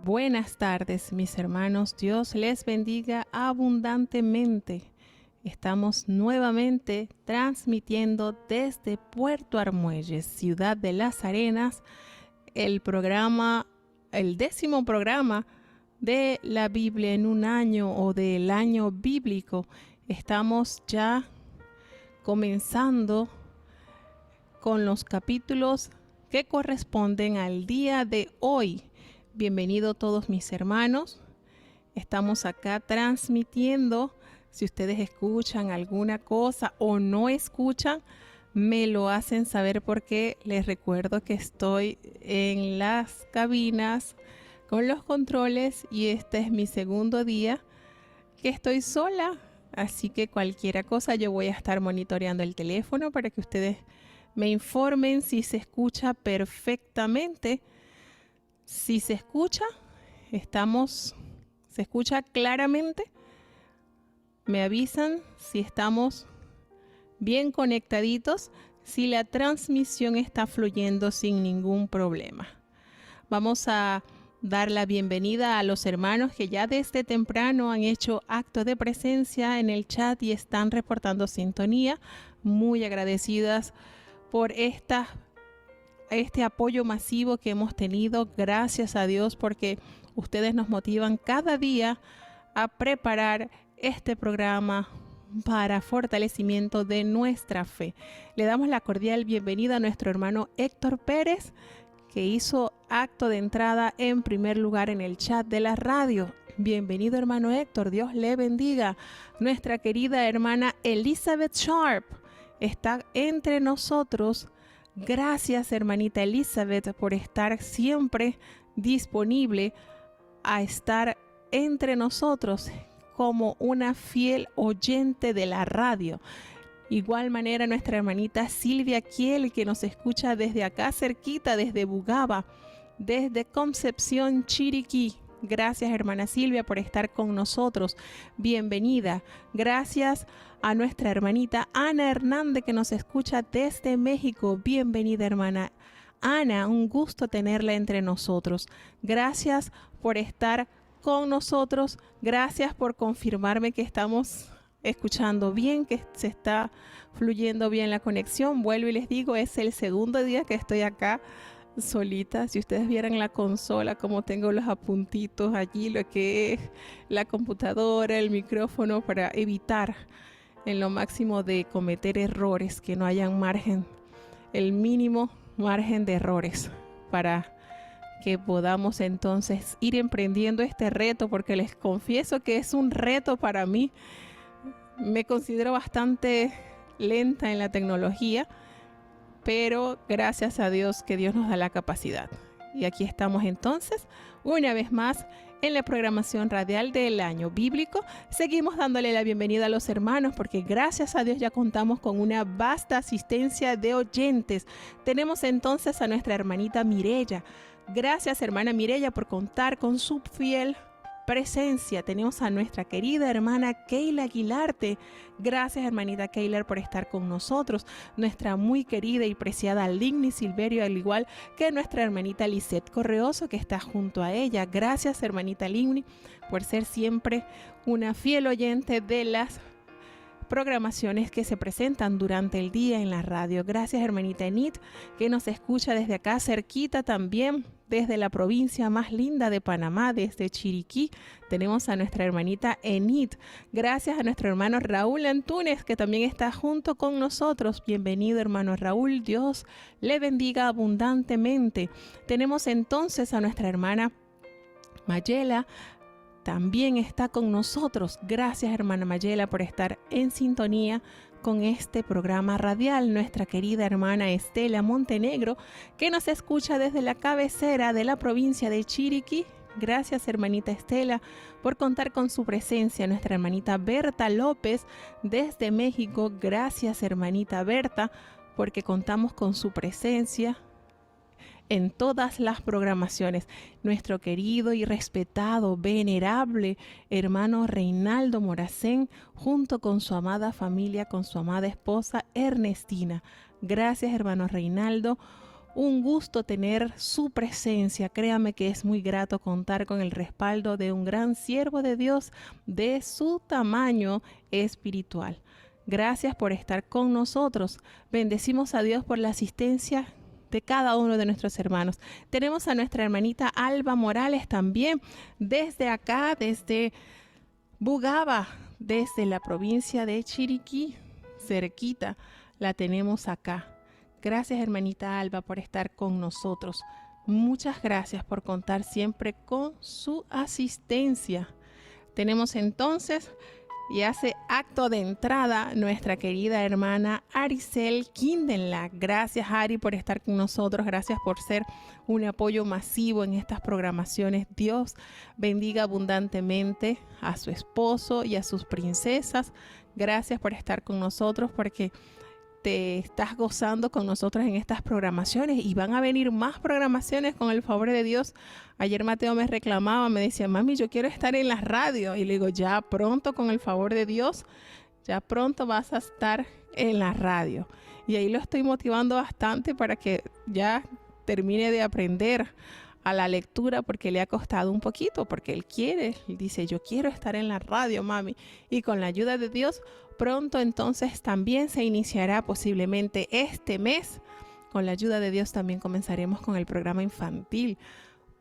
Buenas tardes, mis hermanos. Dios les bendiga abundantemente. Estamos nuevamente transmitiendo desde Puerto Armuelles, Ciudad de las Arenas, el 10º programa de la Biblia en un año o del año bíblico. Estamos ya comenzando con los capítulos que corresponden al día de hoy. Bienvenidos todos mis hermanos. Estamos acá transmitiendo. Si ustedes escuchan alguna cosa o no escuchan, me lo hacen saber porque les recuerdo que estoy en las cabinas con los controles y este es mi segundo día que estoy sola. Así que cualquier cosa yo voy a estar monitoreando el teléfono para que ustedes me informen si se escucha perfectamente. Si se escucha, se escucha claramente. Me avisan si estamos bien conectaditos, si la transmisión está fluyendo sin ningún problema. Vamos a dar la bienvenida a los hermanos que ya desde temprano han hecho acto de presencia en el chat y están reportando sintonía. Muy agradecidas por este apoyo masivo que hemos tenido. Gracias a Dios porque ustedes nos motivan cada día a preparar este programa para fortalecimiento de nuestra fe. Le damos la cordial bienvenida a nuestro hermano Héctor Pérez, que hizo acto de entrada en primer lugar en el chat de la radio. Bienvenido, hermano Héctor, Dios le bendiga. Nuestra querida hermana Elizabeth Sharp está entre nosotros. Gracias, hermanita Elizabeth, por estar siempre disponible a estar entre nosotros como una fiel oyente de la radio. Igual manera nuestra hermanita Silvia Kiel, que nos escucha desde acá cerquita, desde Bugaba, desde Concepción, Chiriquí. Gracias, hermana Silvia, por estar con nosotros. Bienvenida. Gracias a nuestra hermanita Ana Hernández, que nos escucha desde México. Bienvenida, hermana Ana. Un gusto tenerla entre nosotros. Gracias por estar con nosotros. Gracias por confirmarme que estamos escuchando bien, que se está fluyendo bien la conexión. Vuelvo y les digo, es el segundo día que estoy acá solita. Si ustedes vieran la consola, como tengo los apuntitos allí, lo que es la computadora, el micrófono, para evitar en lo máximo de cometer errores, que no hayan margen, el mínimo margen de errores, para que podamos entonces ir emprendiendo este reto, porque les confieso que es un reto para mí. Me considero bastante lenta en la tecnología, pero gracias a Dios que Dios nos da la capacidad. Y aquí estamos entonces, una vez más, en la programación radial del año bíblico. Seguimos dándole la bienvenida a los hermanos porque gracias a Dios ya contamos con una vasta asistencia de oyentes. Tenemos entonces a nuestra hermanita Mireya. Gracias, hermana Mireya, por contar con su fiel presencia. Tenemos a nuestra querida hermana Keila Aguilarte. Gracias, hermanita Keila, por estar con nosotros. Nuestra muy querida y preciada Ligny Silverio, al igual que nuestra hermanita Lisette Correoso, que está junto a ella. Gracias, hermanita Ligny, por ser siempre una fiel oyente de las programaciones que se presentan durante el día en la radio. Gracias, hermanita Enid, que nos escucha desde acá cerquita también, desde la provincia más linda de Panamá, desde Chiriquí. Tenemos a nuestra hermanita Enid. Gracias a nuestro hermano Raúl Antunes, que también está junto con nosotros. Bienvenido, hermano Raúl. Dios le bendiga abundantemente. Tenemos entonces a nuestra hermana Mayela. También está con nosotros. Gracias, hermana Mayela, por estar en sintonía con este programa radial. Nuestra querida hermana Estela Montenegro, que nos escucha desde la cabecera de la provincia de Chiriquí. Gracias, hermanita Estela, por contar con su presencia. Nuestra hermanita Berta López desde México. Gracias, hermanita Berta, porque contamos con su presencia en todas las programaciones. Nuestro querido y respetado, venerable hermano Reinaldo Moracén, junto con su amada familia, con su amada esposa Ernestina. Gracias, hermano Reinaldo, Un gusto tener su presencia. Créame que es muy grato contar con el respaldo de un gran siervo de Dios de su tamaño espiritual. Gracias por estar con nosotros. Bendecimos a Dios por la asistencia de cada uno de nuestros hermanos. Tenemos a nuestra hermanita Alba Morales también desde acá, desde Bugaba, desde la provincia de Chiriquí, cerquita, la tenemos acá. Gracias, hermanita Alba, por estar con nosotros. Muchas gracias por contar siempre con su asistencia. Tenemos entonces, y hace acto de entrada, nuestra querida hermana Aricel Kindenlack. Gracias, Ari, por estar con nosotros. Gracias por ser un apoyo masivo en estas programaciones. Dios bendiga abundantemente a su esposo y a sus princesas. Gracias por estar con nosotros, porque te estás gozando con nosotros en estas programaciones y van a venir más programaciones con el favor de Dios. Ayer Mateo me reclamaba, me decía, mami, yo quiero estar en la radio. Y le digo, ya pronto, con el favor de Dios, ya pronto vas a estar en la radio. Y ahí lo estoy motivando bastante para que ya termine de aprender a la lectura, porque le ha costado un poquito, porque él dice, yo quiero estar en la radio, mami. Y con la ayuda de Dios, pronto entonces también se iniciará posiblemente este mes. Con la ayuda de Dios también comenzaremos con el programa infantil,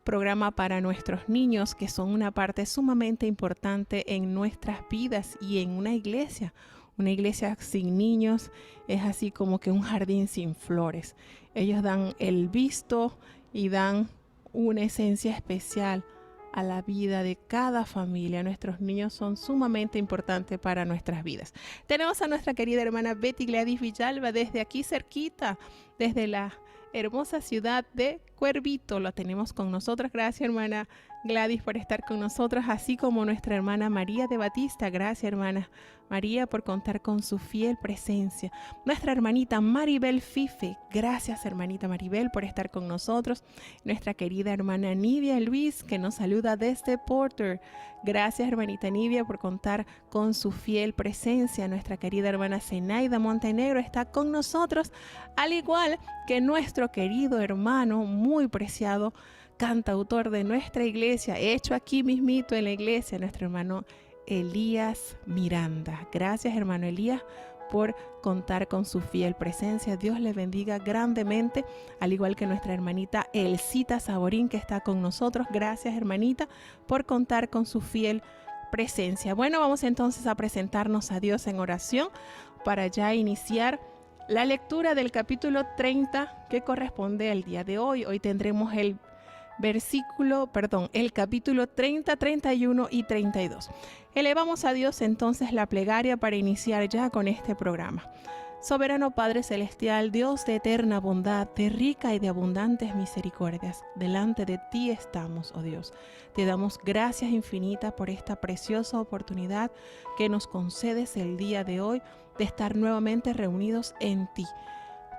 programa para nuestros niños, que son una parte sumamente importante en nuestras vidas y en una iglesia. Una iglesia sin niños es así como que un jardín sin flores. Ellos dan el visto y dan una esencia especial a la vida de cada familia. Nuestros niños son sumamente importantes para nuestras vidas. Tenemos a nuestra querida hermana Betty Gladys Villalba desde aquí cerquita, desde la hermosa ciudad de Cuervito. Lo tenemos con nosotros. Gracias, hermana Gladys, por estar con nosotros, así como nuestra hermana María de Batista. Gracias, hermana María, por contar con su fiel presencia. Nuestra hermanita Maribel Fife. Gracias, hermanita Maribel, por estar con nosotros. Nuestra querida hermana Nivia Luis, que nos saluda desde Porter. Gracias, hermanita Nivia, por contar con su fiel presencia. Nuestra querida hermana Zenaida Montenegro está con nosotros, al igual que nuestro querido hermano muy preciado, cantautor de nuestra iglesia, hecho aquí mismito en la iglesia, nuestro hermano Elías Miranda. Gracias, hermano Elías, por contar con su fiel presencia. Dios le bendiga grandemente, al igual que nuestra hermanita Elcita Saborín, que está con nosotros. Gracias, hermanita, por contar con su fiel presencia. Bueno, vamos entonces a presentarnos a Dios en oración para ya iniciar la lectura del capítulo 30 que corresponde al día de hoy. Hoy tendremos el capítulo 30, 31 y 32. Elevamos a Dios entonces la plegaria para iniciar ya con este programa. Soberano Padre Celestial, Dios de eterna bondad, de rica y de abundantes misericordias, delante de ti estamos, oh Dios. Te damos gracias infinitas por esta preciosa oportunidad que nos concedes el día de hoy de estar nuevamente reunidos en ti,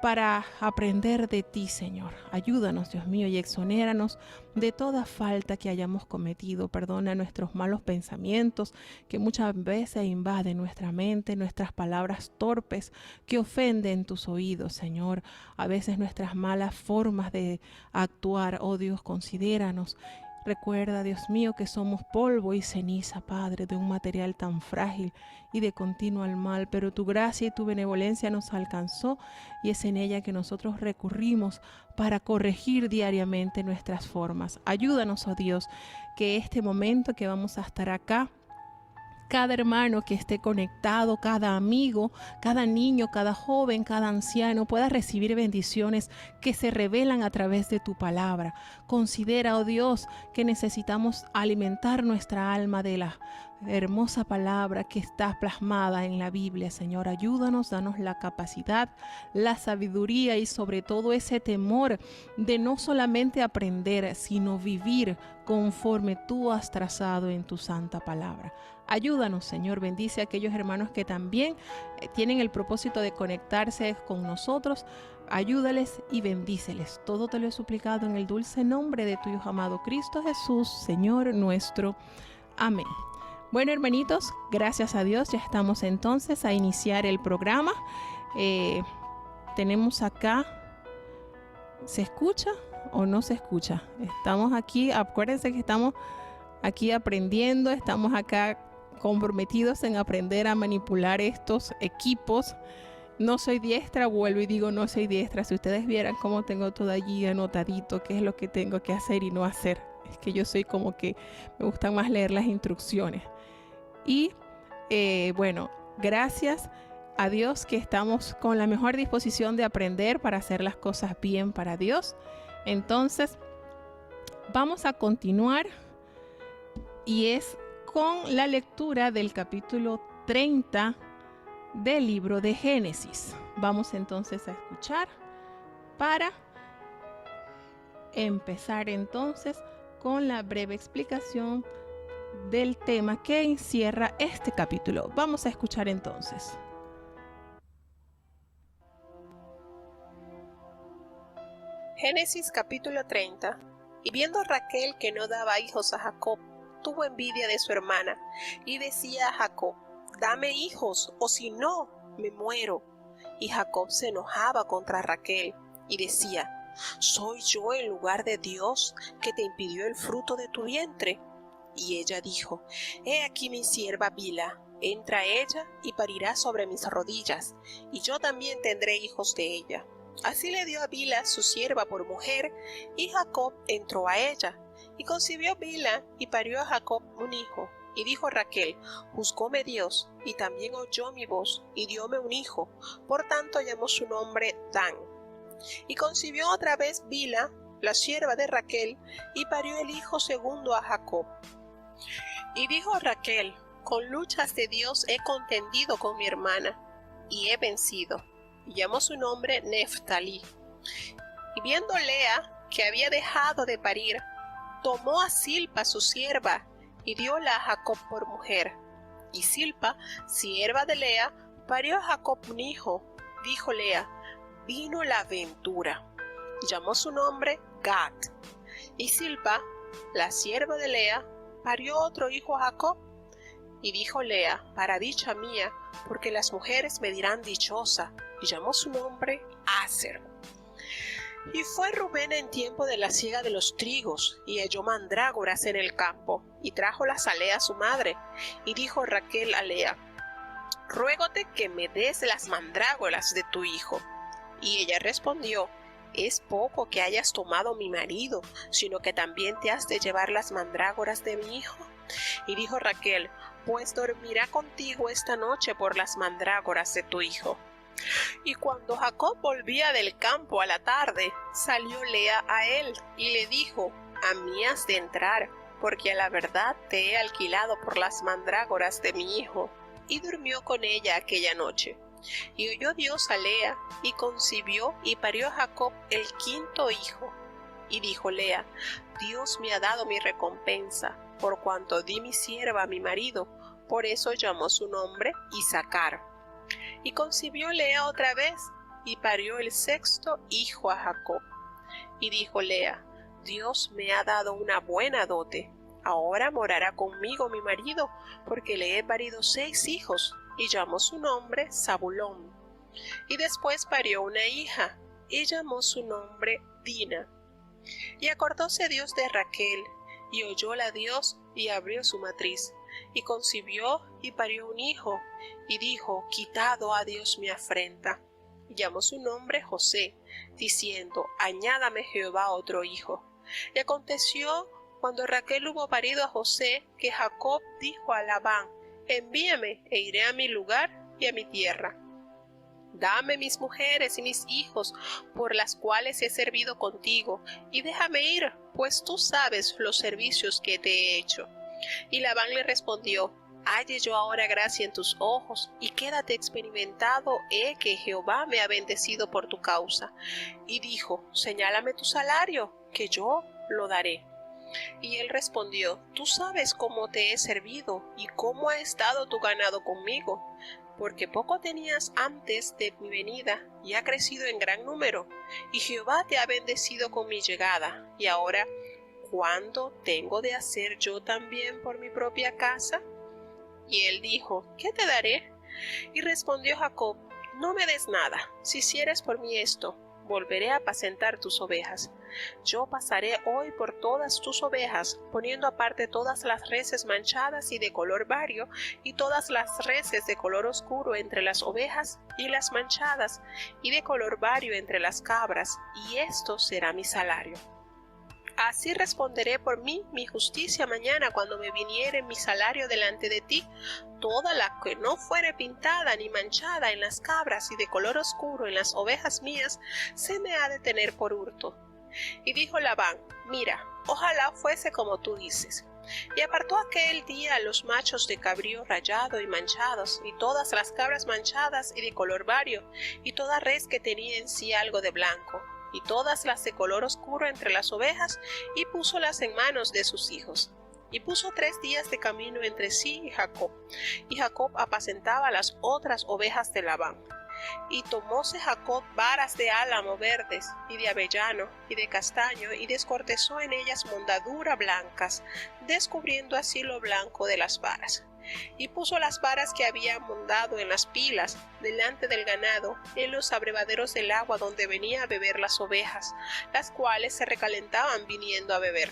para aprender de ti, Señor. Ayúdanos, Dios mío, y exonéranos de toda falta que hayamos cometido. Perdona nuestros malos pensamientos que muchas veces invaden nuestra mente, nuestras palabras torpes que ofenden tus oídos, Señor. A veces nuestras malas formas de actuar, oh Dios, considéranos. Recuerda, Dios mío, que somos polvo y ceniza, Padre, de un material tan frágil y de continuo al mal, pero tu gracia y tu benevolencia nos alcanzó y es en ella que nosotros recurrimos para corregir diariamente nuestras formas. Ayúdanos, oh Dios, que este momento que vamos a estar acá, cada hermano que esté conectado, cada amigo, cada niño, cada joven, cada anciano pueda recibir bendiciones que se revelan a través de tu palabra. Considera, oh Dios, que necesitamos alimentar nuestra alma de la hermosa palabra que está plasmada en la Biblia. Señor, ayúdanos, danos la capacidad, la sabiduría y sobre todo ese temor de no solamente aprender, sino vivir conforme tú has trazado en tu santa palabra. Ayúdanos, Señor, bendice a aquellos hermanos que también tienen el propósito de conectarse con nosotros. Ayúdales y bendíceles. Todo te lo he suplicado en el dulce nombre de tu Hijo amado Cristo Jesús, Señor nuestro. Amén. Bueno, hermanitos, gracias a Dios ya estamos entonces a iniciar el programa. Tenemos acá ¿Se escucha o no se escucha? Estamos aquí, acuérdense que estamos aquí aprendiendo, estamos acá comprometidos en aprender a manipular estos equipos. No soy diestra, vuelvo y digo no soy diestra. Si ustedes vieran cómo tengo todo allí anotadito, qué es lo que tengo que hacer y no hacer. Es que yo soy como que me gusta más leer las instrucciones. Y bueno, gracias a Dios que estamos con la mejor disposición de aprender para hacer las cosas bien para Dios. Entonces, vamos a continuar y es con la lectura del capítulo 30 del libro de Génesis. Vamos entonces a escuchar para empezar entonces con la breve explicación del tema que encierra este capítulo. Vamos a escuchar entonces. Génesis capítulo 30. Y viendo Raquel que no daba hijos a Jacob, tuvo envidia de su hermana, y decía a Jacob: dame hijos, o si no, me muero. Y Jacob se enojaba contra Raquel, y decía: ¿soy yo en lugar de Dios que te impidió el fruto de tu vientre? Y ella dijo: he aquí mi sierva Bilha, entra ella y parirá sobre mis rodillas, y yo también tendré hijos de ella. Así le dio a Bilha su sierva por mujer, y Jacob entró a ella. Y concibió Bilha y parió a Jacob un hijo. Y dijo Raquel: juzgóme Dios, y también oyó mi voz, y dióme un hijo. Por tanto llamó su nombre Dan. Y concibió otra vez Bilha, la sierva de Raquel, y parió el hijo segundo a Jacob. Y dijo Raquel: con luchas de Dios he contendido con mi hermana, y he vencido. Y llamó su nombre Neftalí. Y viendo Lea que había dejado de parir, tomó a Zilpa su sierva, y dióla a Jacob por mujer. Y Zilpa, sierva de Lea, parió a Jacob un hijo. Dijo Lea: vino la ventura. Y llamó su nombre Gad. Y Zilpa, la sierva de Lea, parió otro hijo a Jacob. Y dijo Lea: para dicha mía, porque las mujeres me dirán dichosa. Y llamó su nombre Aser. Y fue Rubén en tiempo de la siega de los trigos, y halló mandrágoras en el campo, y trájolas a Lea su madre. Y dijo Raquel a Lea: ruégote que me des las mandrágoras de tu hijo. Y ella respondió: es poco que hayas tomado mi marido, sino que también te has de llevar las mandrágoras de mi hijo. Y dijo Raquel: pues dormirá contigo esta noche por las mandrágoras de tu hijo. Y cuando Jacob volvía del campo a la tarde, salió Lea a él y le dijo: a mí has de entrar, porque a la verdad te he alquilado por las mandrágoras de mi hijo. Y durmió con ella aquella noche. Y oyó Dios a Lea, y concibió y parió a Jacob el quinto hijo. Y dijo Lea: Dios me ha dado mi recompensa, por cuanto di mi sierva a mi marido. Por eso llamó su nombre Isacar. Y concibió Lea otra vez, y parió el sexto hijo a Jacob. Y dijo Lea: Dios me ha dado una buena dote. Ahora morará conmigo mi marido, porque le he parido 6 hijos. Y llamó su nombre Zabulón. Y después parió una hija, y llamó su nombre Dina. Y acordóse Dios de Raquel, y oyóla Dios, y abrió su matriz. Y concibió y parió un hijo, y dijo: quitado ha Dios mi afrenta. Y llamó su nombre José, diciendo: añádame Jehová otro hijo. Y aconteció, cuando Raquel hubo parido a José, que Jacob dijo a Labán: envíame, e iré a mi lugar y a mi tierra. Dame mis mujeres y mis hijos, por las cuales he servido contigo, y déjame ir, pues tú sabes los servicios que te he hecho. Y Labán le respondió: halle yo ahora gracia en tus ojos, y quédate experimentado, que Jehová me ha bendecido por tu causa. Y dijo: señálame tu salario, que yo lo daré. Y él respondió: tú sabes cómo te he servido, y cómo ha estado tu ganado conmigo, porque poco tenías antes de mi venida, y ha crecido en gran número, y Jehová te ha bendecido con mi llegada. Y ahora, ¿cuándo tengo de hacer yo también por mi propia casa? Y él dijo: ¿qué te daré? Y respondió Jacob: no me des nada, si hicieres por mí esto. volveré a apacentar tus ovejas. Yo pasaré hoy por todas tus ovejas, poniendo aparte todas las reses manchadas y de color vario, y todas las reses de color oscuro entre las ovejas, y las manchadas y de color vario entre las cabras, y esto será mi salario. Así responderé por mí mi justicia mañana cuando me viniere mi salario delante de ti. Toda la que no fuere pintada ni manchada en las cabras y de color oscuro en las ovejas mías, se me ha de tener por hurto. Y dijo Labán: mira, ojalá fuese como tú dices. Y apartó aquel día los machos de cabrío rayado y manchados, y todas las cabras manchadas y de color vario, y toda res que tenía en sí algo de blanco, y todas las de color oscuro entre las ovejas, y púsolas en manos de sus hijos. Y puso 3 días de camino entre sí y Jacob apacentaba las otras ovejas de Labán. Y tomóse Jacob varas de álamo verdes, y de avellano, y de castaño, y descortezó en ellas mondadura blancas, descubriendo así lo blanco de las varas. Y puso las varas que había mondado en las pilas, delante del ganado, en los abrevaderos del agua donde venía a beber las ovejas, las cuales se recalentaban viniendo a beber.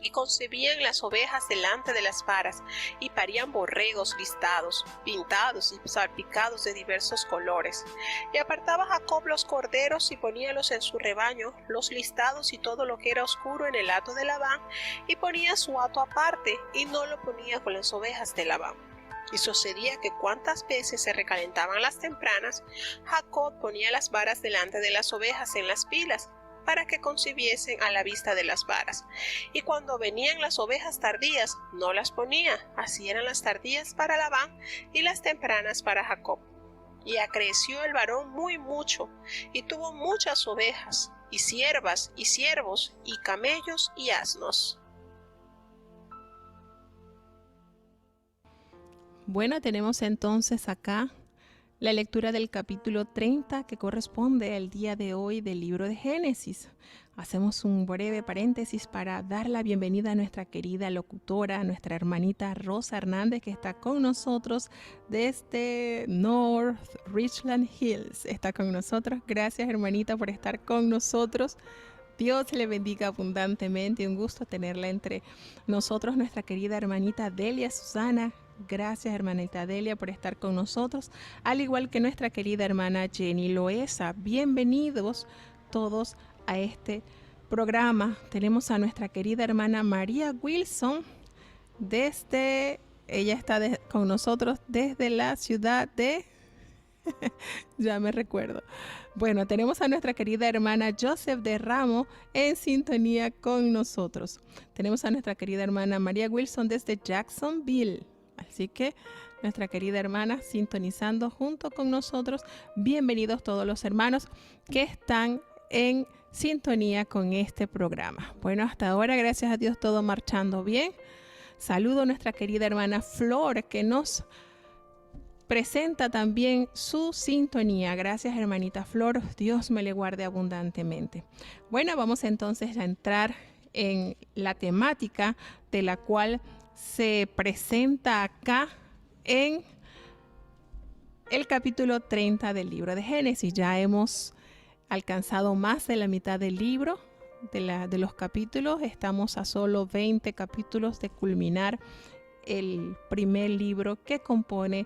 Y concebían las ovejas delante de las varas, y parían borregos listados, pintados y salpicados de diversos colores. Y apartaba Jacob los corderos y poníalos en su rebaño, los listados y todo lo que era oscuro en el hato de Labán, y ponía su hato aparte, y no lo ponía con las ovejas de Labán. Y sucedía que cuantas veces se recalentaban las tempranas, Jacob ponía las varas delante de las ovejas en las pilas, para que concibiesen a la vista de las varas. Y cuando venían las ovejas tardías, no las ponía. Así eran las tardías para Labán y las tempranas para Jacob. Y acreció el varón muy mucho, y tuvo muchas ovejas, y siervas, y siervos, y camellos, y asnos. Bueno, tenemos entonces acá la lectura del capítulo 30 que corresponde al día de hoy del libro de Génesis. Hacemos un breve paréntesis para dar la bienvenida a nuestra querida locutora, nuestra hermanita Rosa Hernández, que está con nosotros desde North Richland Hills. Está con nosotros. Gracias, hermanita, por estar con nosotros. Dios le bendiga abundantemente. Un gusto tenerla entre nosotros, nuestra querida hermanita Delia Susana. Gracias, hermanita Delia, por estar con nosotros, al igual que nuestra querida hermana Jenny Loesa. Bienvenidos todos a este programa. Tenemos a nuestra querida hermana María Wilson. Ella está con nosotros desde la ciudad de... ya me recuerdo. Bueno, tenemos a nuestra querida hermana Joseph de Ramo en sintonía con nosotros. Tenemos a nuestra querida hermana María Wilson desde Jacksonville. Así que nuestra querida hermana sintonizando junto con nosotros. Bienvenidos todos los hermanos que están en sintonía con este programa. Bueno, hasta ahora, gracias a Dios, todo marchando bien. Saludo a nuestra querida hermana Flor, que nos presenta también su sintonía. Gracias, hermanita Flor. Dios me le guarde abundantemente. Bueno, vamos entonces a entrar en la temática de la cual se presenta acá en el capítulo 30 del libro de Génesis. Ya hemos alcanzado más de la mitad del libro, de los capítulos. Estamos a solo 20 capítulos de culminar el primer libro que compone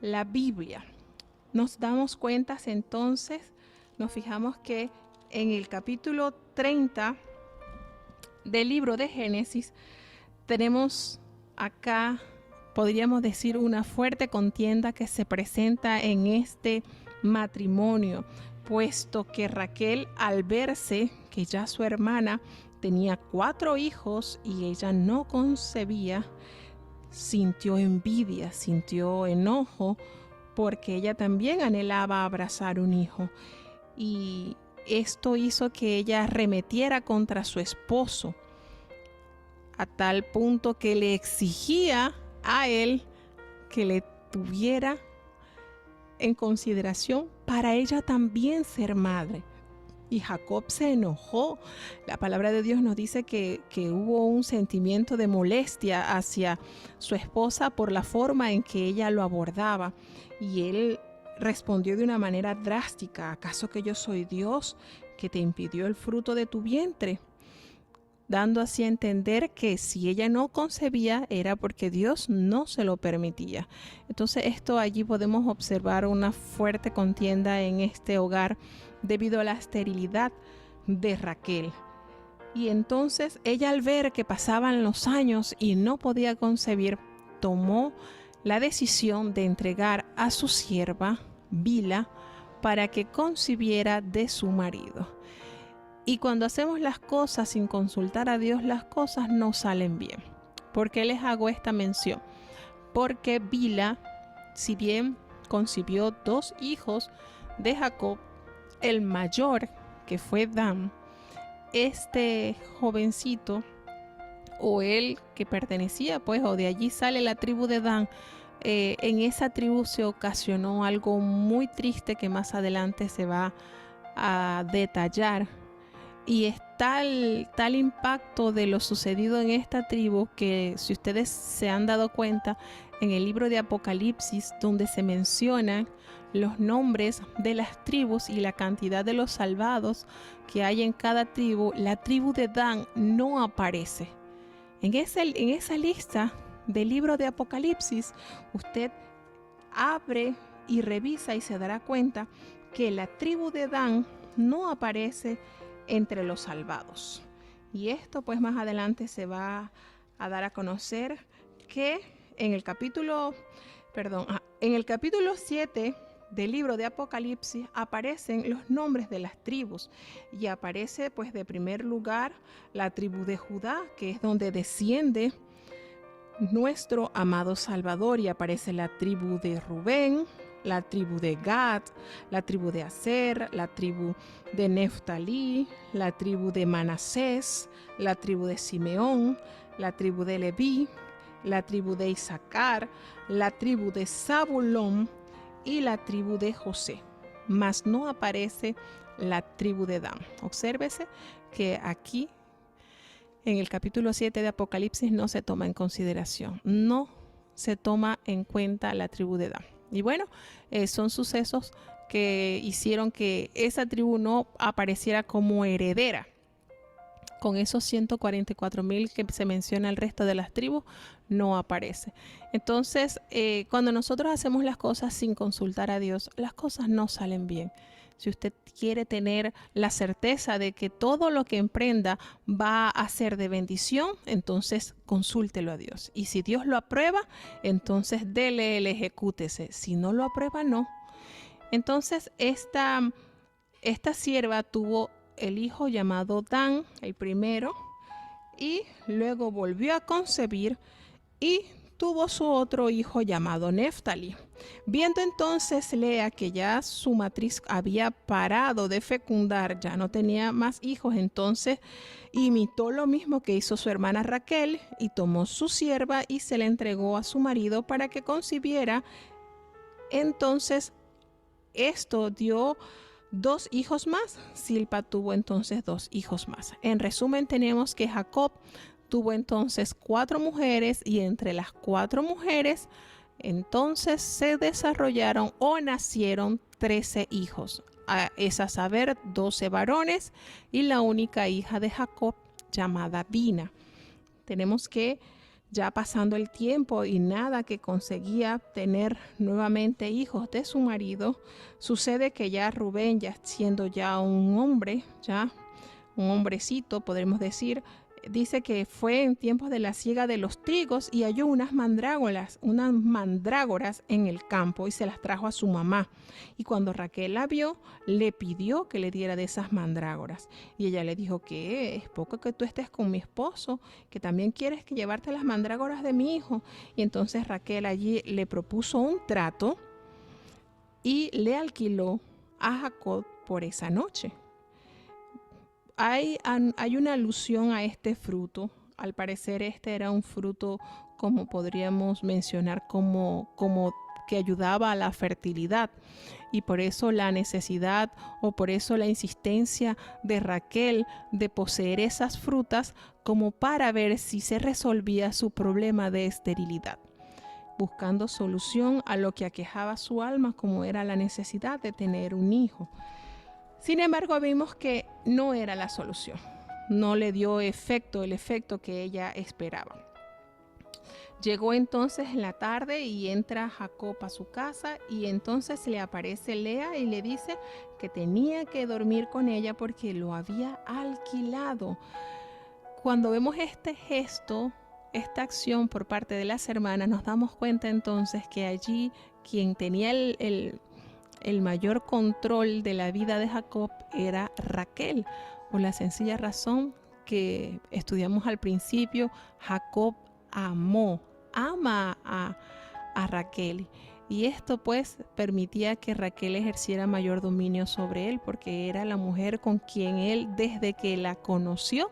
la Biblia. Nos damos cuenta entonces, nos fijamos que en el capítulo 30 del libro de Génesis tenemos acá, podríamos decir, una fuerte contienda que se presenta en este matrimonio, puesto que Raquel, al verse que ya su hermana tenía 4 hijos y ella no concebía, sintió envidia, sintió enojo, porque ella también anhelaba abrazar un hijo. Y esto hizo que ella arremetiera contra su esposo, a tal punto que le exigía a él que le tuviera en consideración para ella también ser madre. Y Jacob se enojó. La palabra de Dios nos dice que hubo un sentimiento de molestia hacia su esposa por la forma en que ella lo abordaba. Y él respondió de una manera drástica: ¿acaso que yo soy Dios que te impidió el fruto de tu vientre? Dando así a entender que si ella no concebía era porque Dios no se lo permitía. Entonces allí podemos observar una fuerte contienda en este hogar debido a la esterilidad de Raquel. Y entonces ella, al ver que pasaban los años y no podía concebir, tomó la decisión de entregar a su sierva Bilha para que concibiera de su marido. Y cuando hacemos las cosas sin consultar a Dios, las cosas no salen bien. ¿Por qué les hago esta mención? Porque Bilha, si bien concibió 2 hijos de Jacob, el mayor, que fue Dan, este jovencito, o él que pertenecía, pues, o de allí sale la tribu de Dan, en esa tribu se ocasionó algo muy triste que más adelante se va a detallar. Y es tal impacto de lo sucedido en esta tribu que, si ustedes se han dado cuenta, en el libro de Apocalipsis, donde se mencionan los nombres de las tribus y la cantidad de los salvados que hay en cada tribu, la tribu de Dan no aparece. En esa lista del libro de Apocalipsis, usted abre y revisa y se dará cuenta que la tribu de Dan no aparece entre los salvados. Y esto pues más adelante se va a dar a conocer que en el capítulo 7 del libro de Apocalipsis aparecen los nombres de las tribus y aparece pues de primer lugar la tribu de Judá, que es donde desciende nuestro amado Salvador, y aparece la tribu de Rubén, la tribu de Gad, la tribu de Aser, la tribu de Neftalí, la tribu de Manasés, la tribu de Simeón, la tribu de Leví, la tribu de Isaacar, la tribu de Zabulón y la tribu de José. Mas no aparece la tribu de Dan. Obsérvese que aquí en el capítulo 7 de Apocalipsis no se toma en consideración, no se toma en cuenta la tribu de Dan. Y bueno, son sucesos que hicieron que esa tribu no apareciera como heredera. Con esos 144,000 que se menciona el resto de las tribus, no aparece. Entonces, cuando nosotros hacemos las cosas sin consultar a Dios, las cosas no salen bien. Si usted quiere tener la certeza de que todo lo que emprenda va a ser de bendición, entonces consúltelo a Dios. Y si Dios lo aprueba, entonces dele el ejecútese. Si no lo aprueba, no. Entonces esta sierva tuvo el hijo llamado Dan, el primero, y luego volvió a concebir y tuvo su otro hijo llamado Neftalí. Viendo entonces Lea que ya su matriz había parado de fecundar, ya no tenía más hijos, entonces imitó lo mismo que hizo su hermana Raquel y tomó su sierva y se la entregó a su marido para que concibiera. Entonces esto dio 2 hijos más. Silpa tuvo entonces 2 hijos más. En resumen, tenemos que Jacob tuvo entonces 4 mujeres y entre las 4 mujeres entonces se desarrollaron o nacieron 13 hijos. Es a saber, 12 varones y la única hija de Jacob llamada Dina. Tenemos que ya pasando el tiempo y nada que conseguía tener nuevamente hijos de su marido, sucede que ya Rubén, ya siendo ya un hombre, ya un hombrecito, podremos decir, dice que fue en tiempos de la siega de los trigos y halló unas mandrágoras en el campo y se las trajo a su mamá. Y cuando Raquel la vio, le pidió que le diera de esas mandrágoras. Y ella le dijo que es poco que tú estés con mi esposo, que también quieres que llevarte las mandrágoras de mi hijo. Y entonces Raquel allí le propuso un trato y le alquiló a Jacob por esa noche. Hay una alusión a este fruto. Al parecer este era un fruto, como podríamos mencionar, como que ayudaba a la fertilidad. Y por eso la necesidad o por eso la insistencia de Raquel de poseer esas frutas como para ver si se resolvía su problema de esterilidad. buscando solución a lo que aquejaba su alma, como era la necesidad de tener un hijo. Sin embargo, vimos que no era la solución. No le dio el efecto que ella esperaba. Llegó entonces en la tarde y entra Jacob a su casa, y entonces le aparece Lea y le dice que tenía que dormir con ella porque lo había alquilado. Cuando vemos este gesto, esta acción por parte de las hermanas, nos damos cuenta entonces que allí quien tenía el mayor control de la vida de Jacob era Raquel, por la sencilla razón que estudiamos al principio. Jacob ama a Raquel, y esto pues permitía que Raquel ejerciera mayor dominio sobre él, porque era la mujer con quien él, desde que la conoció,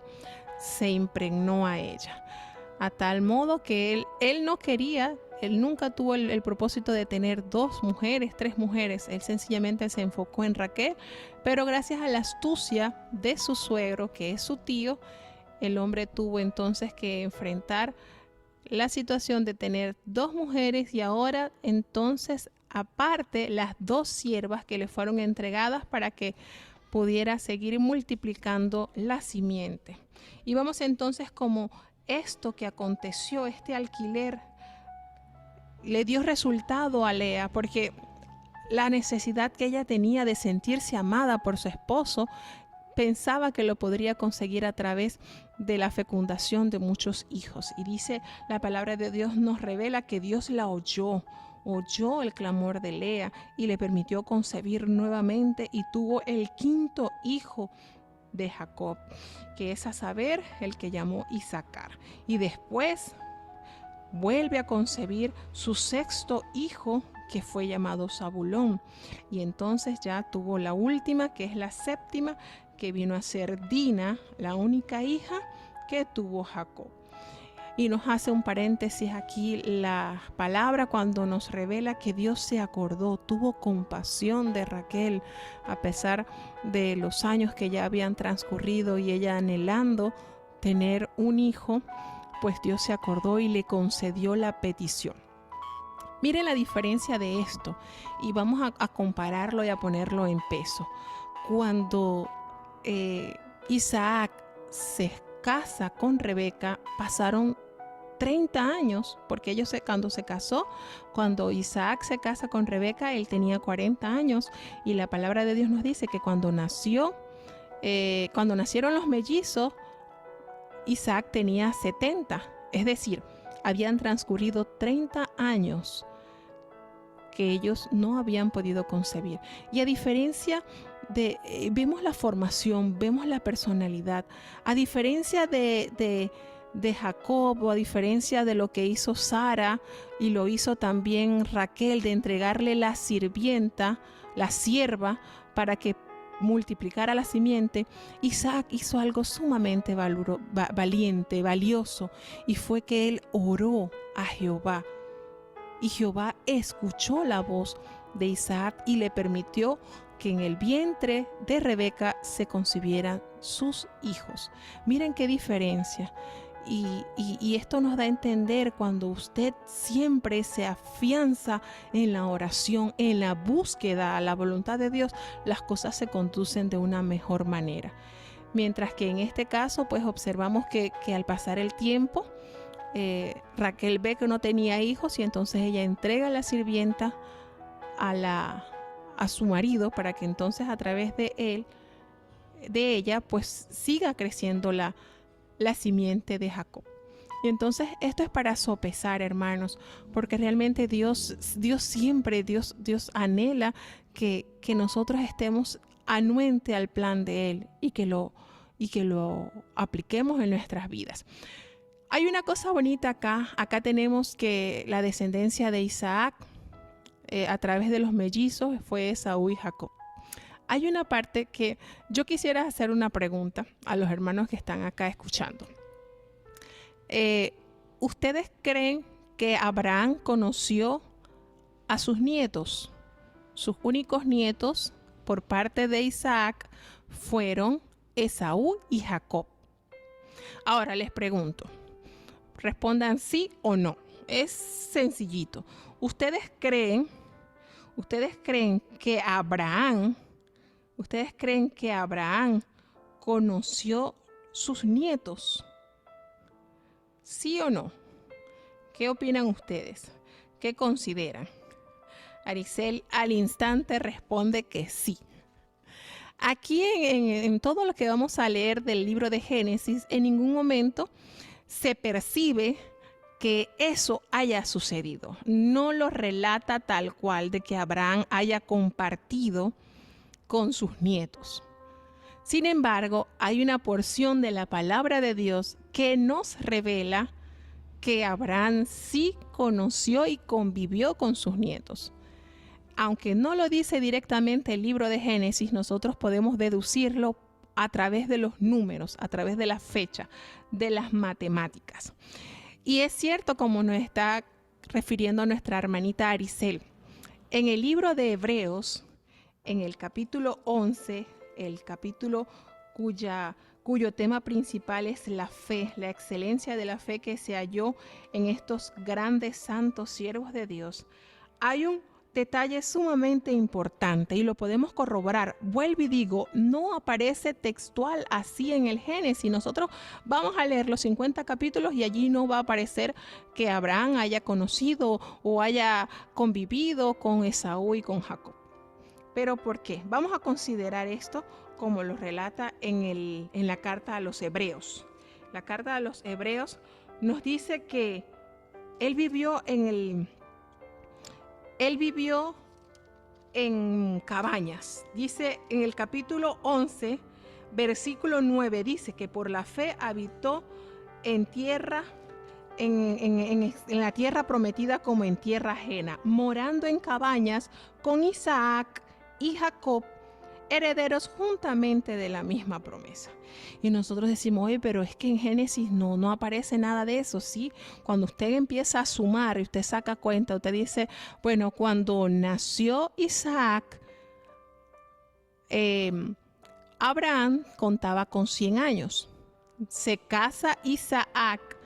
se impregnó a ella, a tal modo que él no quería. Él nunca tuvo el propósito de tener 2 mujeres, 3 mujeres. Él sencillamente se enfocó en Raquel, pero gracias a la astucia de su suegro, que es su tío, el hombre tuvo entonces que enfrentar la situación de tener 2 mujeres, y ahora entonces aparte las 2 siervas que le fueron entregadas para que pudiera seguir multiplicando la simiente. Y vamos entonces como esto que aconteció, este alquiler, le dio resultado a Lea, porque la necesidad que ella tenía de sentirse amada por su esposo, pensaba que lo podría conseguir a través de la fecundación de muchos hijos. Y dice la palabra de Dios, nos revela que Dios la oyó el clamor de Lea y le permitió concebir nuevamente, y tuvo el 5.º hijo de Jacob, que es a saber el que llamó Isaacar. Y después vuelve a concebir su 6.º hijo, que fue llamado Zabulón, y entonces ya tuvo la última, que es la 7ª, que vino a ser Dina, la única hija que tuvo Jacob. Y nos hace un paréntesis aquí la palabra cuando nos revela que Dios se acordó, tuvo compasión de Raquel, a pesar de los años que ya habían transcurrido y ella anhelando tener un hijo, pues Dios se acordó y le concedió la petición. Miren la diferencia de esto, y vamos a compararlo y a ponerlo en peso. Cuando Isaac se casa con Rebeca, pasaron 30 años, porque cuando Isaac se casa con Rebeca, él tenía 40 años, y la palabra de Dios nos dice que cuando nacieron los mellizos, Isaac tenía 70, es decir, habían transcurrido 30 años que ellos no habían podido concebir. Y a diferencia vemos la formación, vemos la personalidad, a diferencia de Jacob, o a diferencia de lo que hizo Sara y lo hizo también Raquel, de entregarle la sirvienta, la sierva, para que multiplicara la simiente, Isaac hizo algo sumamente valiente, valioso, y fue que él oró a Jehová. Y Jehová escuchó la voz de Isaac y le permitió que en el vientre de Rebeca se concibieran sus hijos. Miren qué diferencia. Y esto nos da a entender, cuando usted siempre se afianza en la oración, en la búsqueda a la voluntad de Dios, las cosas se conducen de una mejor manera. Mientras que en este caso, pues observamos que al pasar el tiempo, Raquel ve que no tenía hijos, y entonces ella entrega la sirvienta a su marido, para que entonces a través de ella, pues siga creciendo la simiente de Jacob. Y entonces esto es para sopesar, hermanos, porque realmente Dios anhela que nosotros estemos anuente al plan de Él, y que lo apliquemos en nuestras vidas. Hay una cosa bonita acá tenemos que la descendencia de Isaac a través de los mellizos fue Esaú y Jacob. Hay una parte que yo quisiera hacer una pregunta a los hermanos que están acá escuchando. ¿Ustedes creen que Abraham conoció a sus nietos? Sus únicos nietos por parte de Isaac fueron Esaú y Jacob. Ahora les pregunto, respondan sí o no. es sencillito. ¿Ustedes creen que Abraham conoció sus nietos? ¿Sí o no? ¿Qué opinan ustedes? ¿Qué consideran? Aricel al instante responde que sí. Aquí en todo lo que vamos a leer del libro de Génesis, en ningún momento se percibe que eso haya sucedido. No lo relata tal cual de que Abraham haya compartido con sus nietos. Sin embargo, hay una porción de la palabra de Dios que nos revela que Abraham sí conoció y convivió con sus nietos. Aunque no lo dice directamente el libro de Génesis, nosotros podemos deducirlo a través de los números, a través de la fecha, de las matemáticas. Y es cierto, como nos está refiriendo nuestra hermanita Aricel, en el libro de Hebreos, en el capítulo 11, el capítulo cuyo tema principal es la fe, la excelencia de la fe que se halló en estos grandes santos siervos de Dios, hay un detalle sumamente importante y lo podemos corroborar. Vuelvo y digo, no aparece textual así en el Génesis. Nosotros vamos a leer los 50 capítulos y allí no va a aparecer que Abraham haya conocido o haya convivido con Esaú y con Jacob. ¿Pero por qué? Vamos a considerar esto como lo relata en la carta a los Hebreos. La carta a los Hebreos nos dice que él vivió en cabañas. Dice en el capítulo 11, versículo 9, dice que por la fe habitó en tierra, en la tierra prometida como en tierra ajena, morando en cabañas con Isaac y Jacob, herederos juntamente de la misma promesa. Y nosotros decimos, oye, pero es que en Génesis no aparece nada de eso, ¿sí? Cuando usted empieza a sumar y usted saca cuenta, usted dice, bueno, cuando nació Isaac, Abraham contaba con 100 años. Se casa Isaac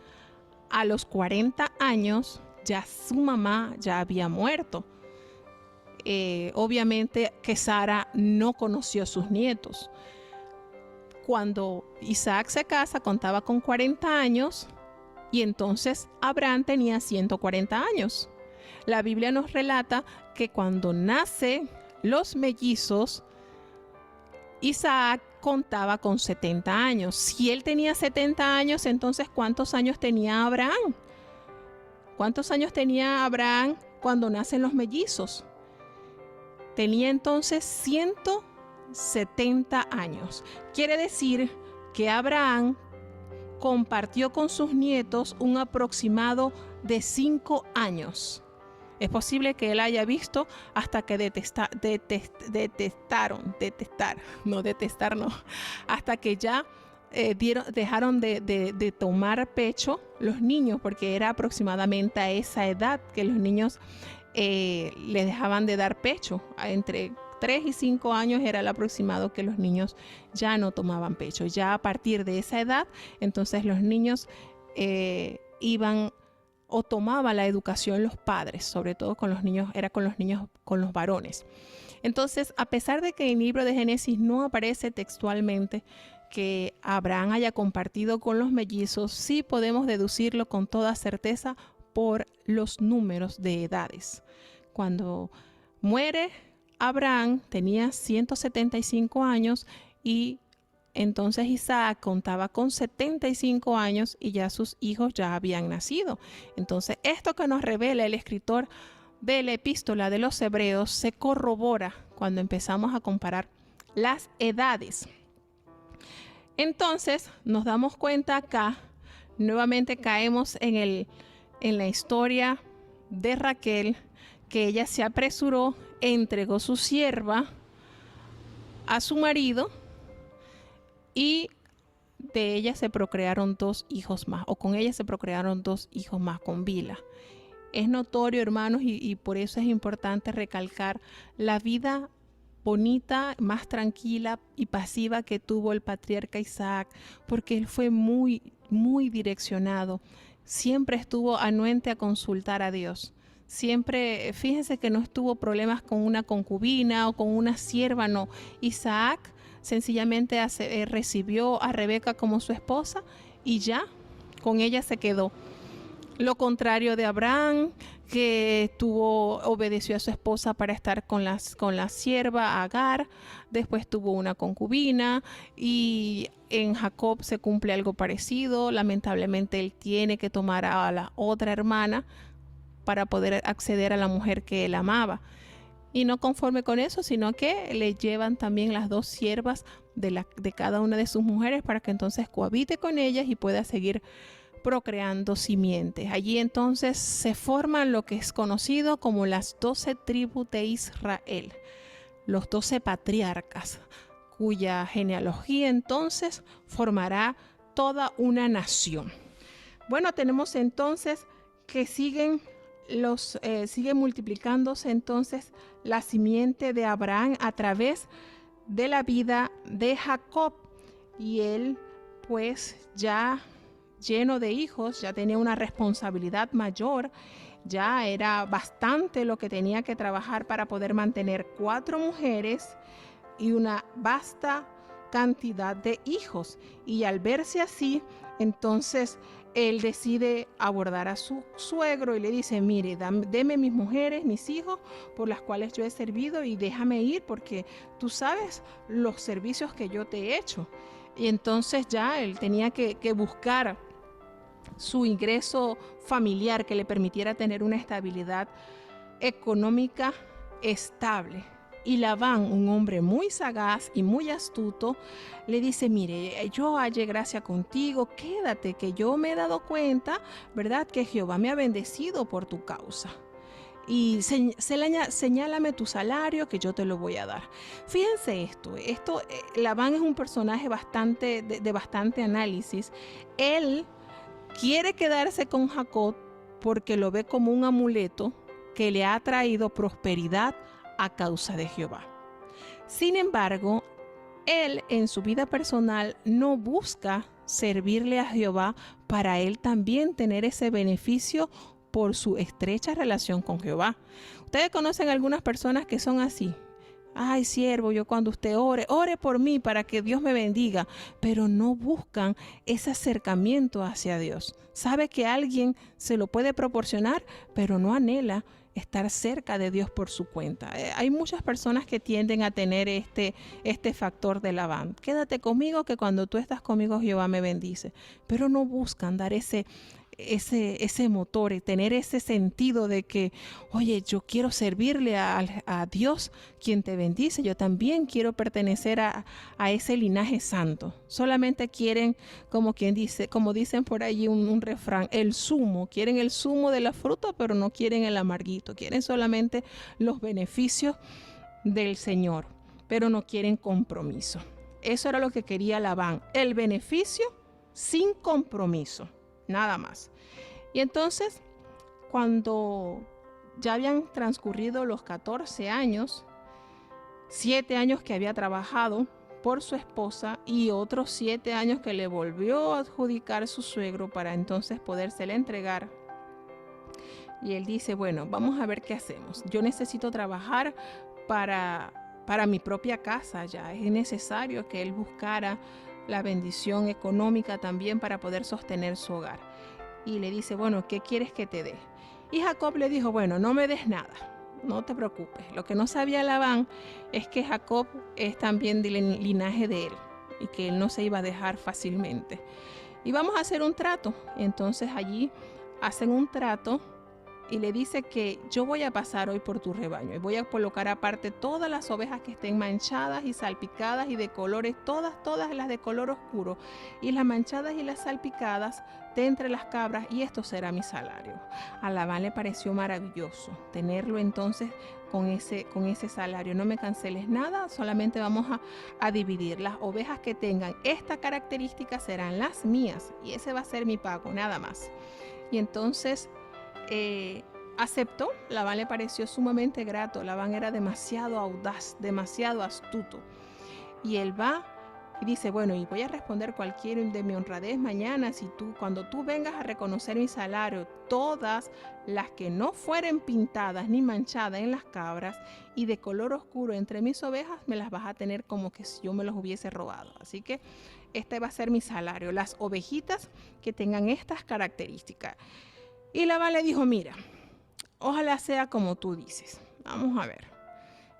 a los 40 años, ya su mamá ya había muerto. Obviamente que Sara no conoció a sus nietos. Cuando Isaac se casa, contaba con 40 años y entonces Abraham tenía 140 años. La Biblia nos relata que cuando nacen los mellizos, Isaac contaba con 70 años. Si él tenía 70 años, entonces ¿cuántos años tenía Abraham? ¿Cuántos años tenía Abraham cuando nacen los mellizos? Tenía entonces 170 años. Quiere decir que Abraham compartió con sus nietos un aproximado de 5 años. Es posible que él haya visto hasta que hasta que ya dejaron de tomar pecho los niños, porque era aproximadamente a esa edad que los niños les dejaban de dar pecho. Entre 3 y 5 años era el aproximado que los niños ya no tomaban pecho. Ya a partir de esa edad, entonces los niños iban o tomaban la educación los padres, sobre todo con los niños, con los varones. Entonces, a pesar de que en el libro de Génesis no aparece textualmente que Abraham haya compartido con los mellizos, sí podemos deducirlo con toda certeza por los números de edades. Cuando muere Abraham tenía 175 años y entonces Isaac contaba con 75 años y ya sus hijos ya habían nacido. Entonces esto que nos revela el escritor de la epístola de los Hebreos se corrobora cuando empezamos a comparar las edades. Entonces nos damos cuenta acá, nuevamente caemos en la historia de Raquel, que ella se apresuró, entregó su sierva a su marido y de ella se procrearon 2 hijos más, o con ella se procrearon 2 hijos más con Bilha. Es notorio, hermanos, y por eso es importante recalcar la vida bonita, más tranquila y pasiva que tuvo el patriarca Isaac, porque él fue muy, muy direccionado siempre estuvo anuente a consultar a Dios. Siempre, fíjense que no estuvo problemas con una concubina o con una sierva, no. Isaac sencillamente recibió a Rebeca como su esposa y ya con ella se quedó. Lo contrario de Abraham, que obedeció a su esposa para estar con la sierva Agar, después tuvo una concubina, y en Jacob se cumple algo parecido. Lamentablemente él tiene que tomar a la otra hermana para poder acceder a la mujer que él amaba. Y no conforme con eso, sino que le llevan también las 2 siervas de cada una de sus mujeres para que entonces cohabite con ellas y pueda seguir procreando simientes. Allí entonces se forman lo que es conocido como las 12 tribus de Israel, los 12 patriarcas, cuya genealogía entonces formará toda una nación. Bueno, tenemos entonces que sigue multiplicándose entonces la simiente de Abraham a través de la vida de Jacob, y él pues ya lleno de hijos, ya tenía una responsabilidad mayor, ya era bastante lo que tenía que trabajar para poder mantener 4 mujeres y una vasta cantidad de hijos. Y al verse así, entonces él decide abordar a su suegro y le dice: mire, deme mis mujeres, mis hijos, por las cuales yo he servido, y déjame ir porque tú sabes los servicios que yo te he hecho. Y entonces ya él tenía que buscar su ingreso familiar que le permitiera tener una estabilidad económica estable. Y Labán, un hombre muy sagaz y muy astuto, le dice: mire, yo hallé gracia contigo, quédate, que yo me he dado cuenta, ¿verdad?, que Jehová me ha bendecido por tu causa. Y señálame tu salario que yo te lo voy a dar. Fíjense esto, Labán es un personaje de bastante análisis. Él quiere quedarse con Jacob porque lo ve como un amuleto que le ha traído prosperidad a causa de Jehová. Sin embargo, él en su vida personal no busca servirle a Jehová para él también tener ese beneficio por su estrecha relación con Jehová. Ustedes conocen algunas personas que son así: ay, siervo, yo cuando usted ore por mí para que Dios me bendiga, pero no buscan ese acercamiento hacia Dios. Sabe que alguien se lo puede proporcionar, pero no anhela estar cerca de Dios por su cuenta. Hay muchas personas que tienden a tener este factor de Labán: quédate conmigo, que cuando tú estás conmigo Jehová me bendice, pero no buscan dar ese motor y tener ese sentido de que, oye, yo quiero servirle a Dios quien te bendice, yo también quiero pertenecer a ese linaje santo. Solamente quieren, como dicen por allí un refrán, quieren el zumo de la fruta, pero no quieren el amarguito, quieren solamente los beneficios del Señor, pero no quieren compromiso. Eso era lo que quería Labán, el beneficio sin compromiso. Nada más. Y entonces, cuando ya habían transcurrido los 14 años, 7 años que había trabajado por su esposa y otros 7 años que le volvió a adjudicar su suegro para entonces podérsela entregar. Y él dice: bueno, vamos a ver qué hacemos. Yo necesito trabajar para mi propia casa ya. Es necesario que él buscara la bendición económica también para poder sostener su hogar. Y le dice: bueno, ¿qué quieres que te dé? Y Jacob le dijo: bueno, no me des nada, no te preocupes. Lo que no sabía Labán es que Jacob es también del linaje de él y que él no se iba a dejar fácilmente. Y vamos a hacer un trato. Entonces allí hacen un trato y le dice que yo voy a pasar hoy por tu rebaño y voy a colocar aparte todas las ovejas que estén manchadas y salpicadas y de colores, todas las de color oscuro, y las manchadas y las salpicadas de entre las cabras, y esto será mi salario. A Labán le pareció maravilloso tenerlo entonces con ese salario. No me canceles nada, solamente vamos a dividir. Las ovejas que tengan esta característica serán las mías y ese va a ser mi pago, nada más. Y entonces aceptó. Labán le pareció sumamente grato. Labán era demasiado audaz, demasiado astuto, y él va Y dice, bueno, y voy a responder cualquier de mi honradez mañana, cuando tú vengas a reconocer mi salario, todas las que no fueren pintadas ni manchadas en las cabras y de color oscuro entre mis ovejas, me las vas a tener como que si yo me los hubiese robado. Así que este va a ser mi salario, las ovejitas que tengan estas características. Y Labán le dijo, mira, ojalá sea como tú dices. Vamos a ver.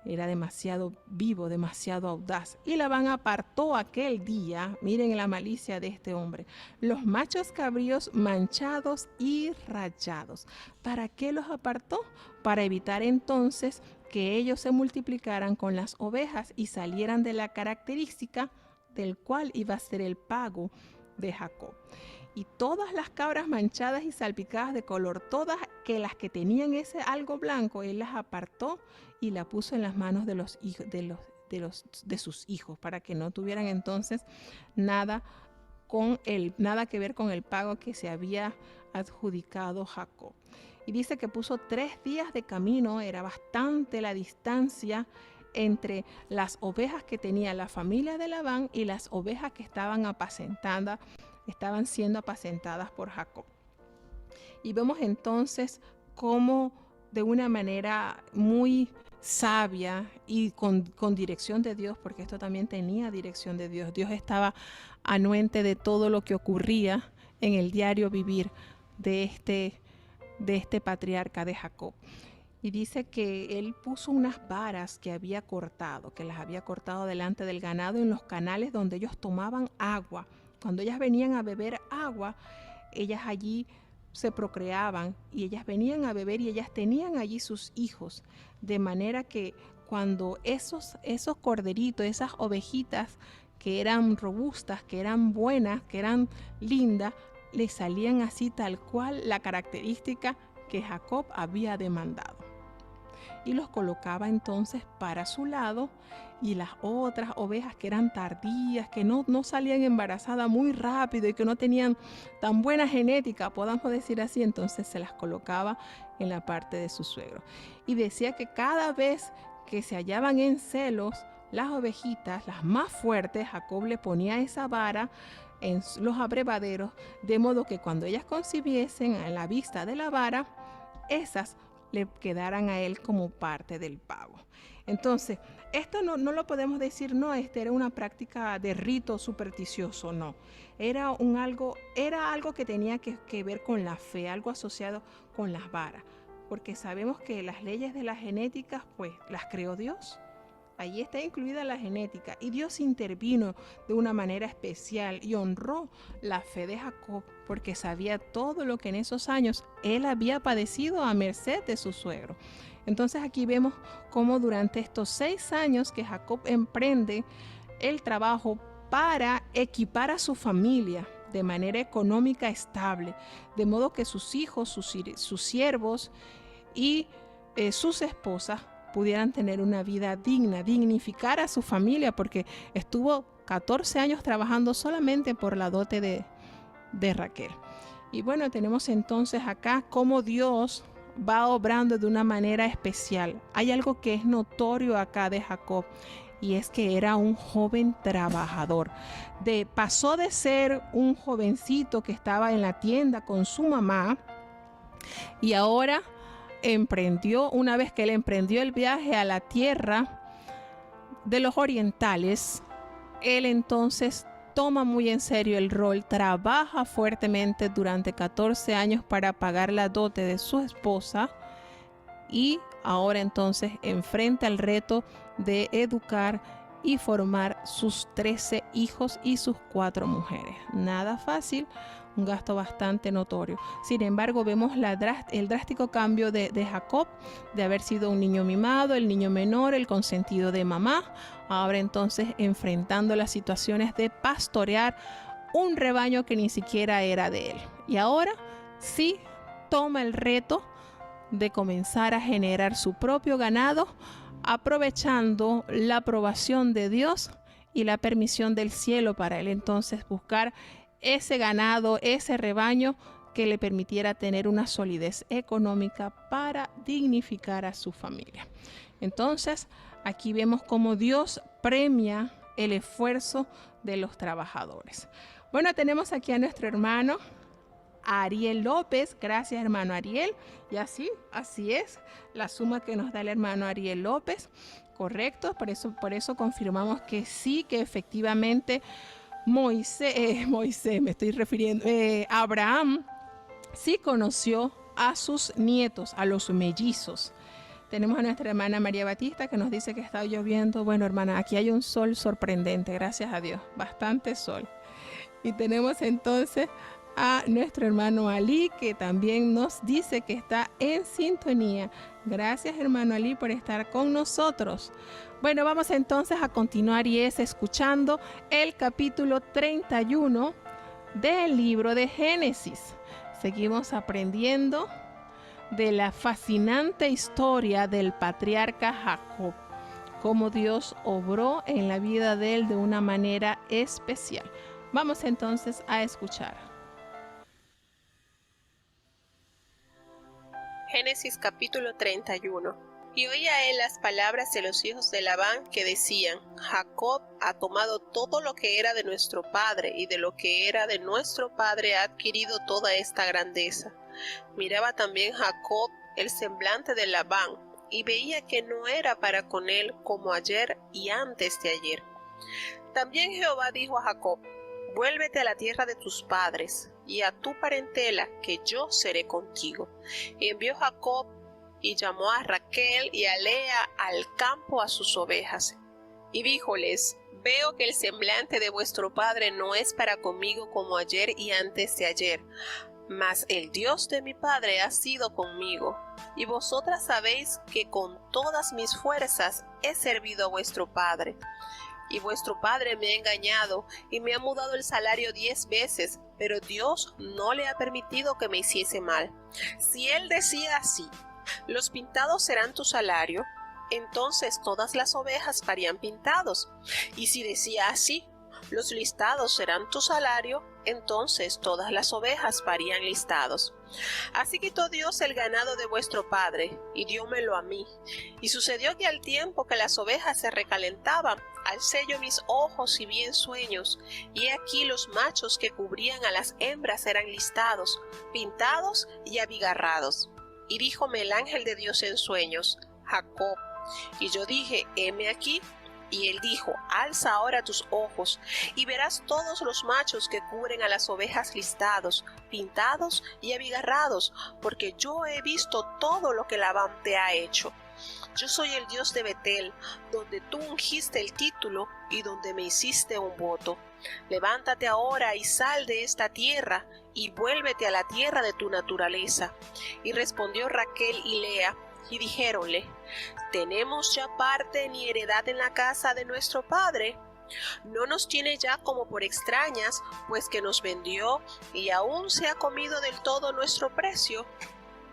Era demasiado vivo, demasiado audaz. Y Labán apartó aquel día, miren la malicia de este hombre, los machos cabríos manchados y rayados. ¿Para qué los apartó? Para evitar entonces que ellos se multiplicaran con las ovejas y salieran de la característica del cual iba a ser el pago de Jacob. Y todas las cabras manchadas y salpicadas de color, todas las que tenían ese algo blanco, él las apartó y la puso en las manos de los hijos de sus hijos, para que no tuvieran entonces nada que ver con el pago que se había adjudicado Jacob. Y dice que puso 3 días de camino, era bastante la distancia entre las ovejas que tenía la familia de Labán y las ovejas que estaban siendo apacentadas por Jacob. Y vemos entonces cómo de una manera muy sabia y con dirección de Dios, porque esto también tenía dirección de Dios. Dios estaba anuente de todo lo que ocurría en el diario vivir de este patriarca de Jacob. Y dice que él puso unas varas que las había cortado delante del ganado en los canales donde ellos tomaban agua. Cuando ellas venían a beber agua, ellas allí se procreaban y ellas venían a beber y ellas tenían allí sus hijos. De manera que cuando esos corderitos, esas ovejitas que eran robustas, que eran buenas, que eran lindas, le salían así tal cual la característica que Jacob había demandado. Y los colocaba entonces para su lado, y las otras ovejas que eran tardías, que no salían embarazadas muy rápido y que no tenían tan buena genética, podamos decir así, entonces se las colocaba en la parte de su suegro. Y decía que cada vez que se hallaban en celos, las ovejitas, las más fuertes, Jacob le ponía esa vara en los abrevaderos, de modo que cuando ellas concibiesen a la vista de la vara, esas le quedaran a él como parte del pago. Entonces, esto no lo podemos decir, no, era una práctica de rito supersticioso, no. Era algo que tenía que ver con la fe, algo asociado con las varas, porque sabemos que las leyes de la genética, pues, las creó Dios. Allí está incluida la genética y Dios intervino de una manera especial y honró la fe de Jacob porque sabía todo lo que en esos años él había padecido a merced de su suegro. Entonces aquí vemos cómo durante estos 6 años que Jacob emprende el trabajo para equipar a su familia de manera económica estable, de modo que sus hijos, sus siervos y sus esposas pudieran tener una vida digna, dignificar a su familia, porque estuvo 14 años trabajando solamente por la dote de Raquel. Y bueno, tenemos entonces acá cómo Dios va obrando de una manera especial. Hay algo que es notorio acá de Jacob, y es que era un joven trabajador. Pasó de ser un jovencito que estaba en la tienda con su mamá, y ahora una vez que él emprendió el viaje a la tierra de los orientales, él entonces toma muy en serio el rol, trabaja fuertemente durante 14 años para pagar la dote de su esposa, y ahora entonces enfrenta el reto de educar y formar sus 13 hijos y sus 4 mujeres. Nada fácil, un gasto bastante notorio. Sin embargo, vemos el drástico cambio de Jacob, de haber sido un niño mimado, el niño menor, el consentido de mamá, ahora entonces enfrentando las situaciones de pastorear un rebaño que ni siquiera era de él. Y ahora sí toma el reto de comenzar a generar su propio ganado, aprovechando la aprobación de Dios y la permisión del cielo para él entonces buscar ese ganado, ese rebaño que le permitiera tener una solidez económica para dignificar a su familia. Entonces, aquí vemos cómo Dios premia el esfuerzo de los trabajadores. Bueno, tenemos aquí a nuestro hermano Ariel López. Gracias, hermano Ariel. Y así es la suma que nos da el hermano Ariel López. Correcto, por eso confirmamos que sí, que efectivamente Abraham sí conoció a sus nietos, a los mellizos. Tenemos a nuestra hermana María Batista que nos dice que está lloviendo. Bueno, hermana, aquí hay un sol sorprendente, gracias a Dios, bastante sol. Y tenemos entonces a nuestro hermano Ali, que también nos dice que está en sintonía. Gracias, hermano Ali, por estar con nosotros. Bueno, vamos entonces a continuar y es escuchando el capítulo 31 del libro de Génesis. Seguimos aprendiendo de la fascinante historia del patriarca Jacob, cómo Dios obró en la vida de él de una manera especial. Vamos entonces a escuchar. Génesis capítulo 31. Y oía él las palabras de los hijos de Labán que decían: Jacob ha tomado todo lo que era de nuestro padre, y de lo que era de nuestro padre ha adquirido toda esta grandeza. Miraba también Jacob el semblante de Labán, y veía que no era para con él como ayer y antes de ayer. También Jehová dijo a Jacob: Vuélvete a la tierra de tus padres, y a tu parentela, que yo seré contigo. Y envió Jacob, y llamó a Raquel y a Lea al campo a sus ovejas. Y díjoles: Veo que el semblante de vuestro padre no es para conmigo como ayer y antes de ayer, mas el Dios de mi padre ha sido conmigo. Y vosotras sabéis que con todas mis fuerzas he servido a vuestro padre. Y vuestro padre me ha engañado y me ha mudado el salario 10 veces, pero Dios no le ha permitido que me hiciese mal. Si él decía así: Los pintados serán tu salario, entonces todas las ovejas parían pintados. Y si decía así: Los listados serán tu salario, entonces todas las ovejas parían listados. Así quitó Dios el ganado de vuestro padre, y diómelo a mí. Y sucedió que al tiempo que las ovejas se recalentaban, alcé yo mis ojos y vi en sueños, y he aquí los machos que cubrían a las hembras eran listados, pintados y abigarrados. Y díjome el ángel de Dios en sueños: Jacob. Y yo dije: heme aquí. Y él dijo: Alza ahora tus ojos, y verás todos los machos que cubren a las ovejas listados, pintados y abigarrados, porque yo he visto todo lo que Labán te ha hecho. Yo soy el Dios de Betel, donde tú ungiste el título y donde me hiciste un voto. Levántate ahora y sal de esta tierra, y vuélvete a la tierra de tu naturaleza. Y respondió Raquel y Lea, y dijéronle: ¿Tenemos ya parte ni heredad en la casa de nuestro padre? ¿No nos tiene ya como por extrañas, pues que nos vendió y aún se ha comido del todo nuestro precio?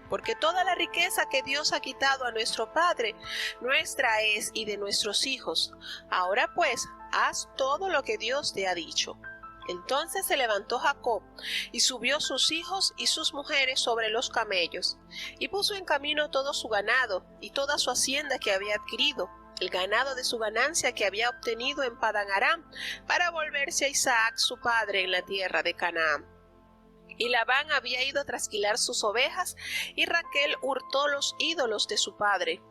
Porque toda la riqueza que Dios ha quitado a nuestro padre, nuestra es y de nuestros hijos. Ahora pues, haz todo lo que Dios te ha dicho. Entonces se levantó Jacob, y subió sus hijos y sus mujeres sobre los camellos, y puso en camino todo su ganado, y toda su hacienda que había adquirido, el ganado de su ganancia que había obtenido en Padán Aram, para volverse a Isaac su padre en la tierra de Canaán. Y Labán había ido a trasquilar sus ovejas, y Raquel hurtó los ídolos de su padre.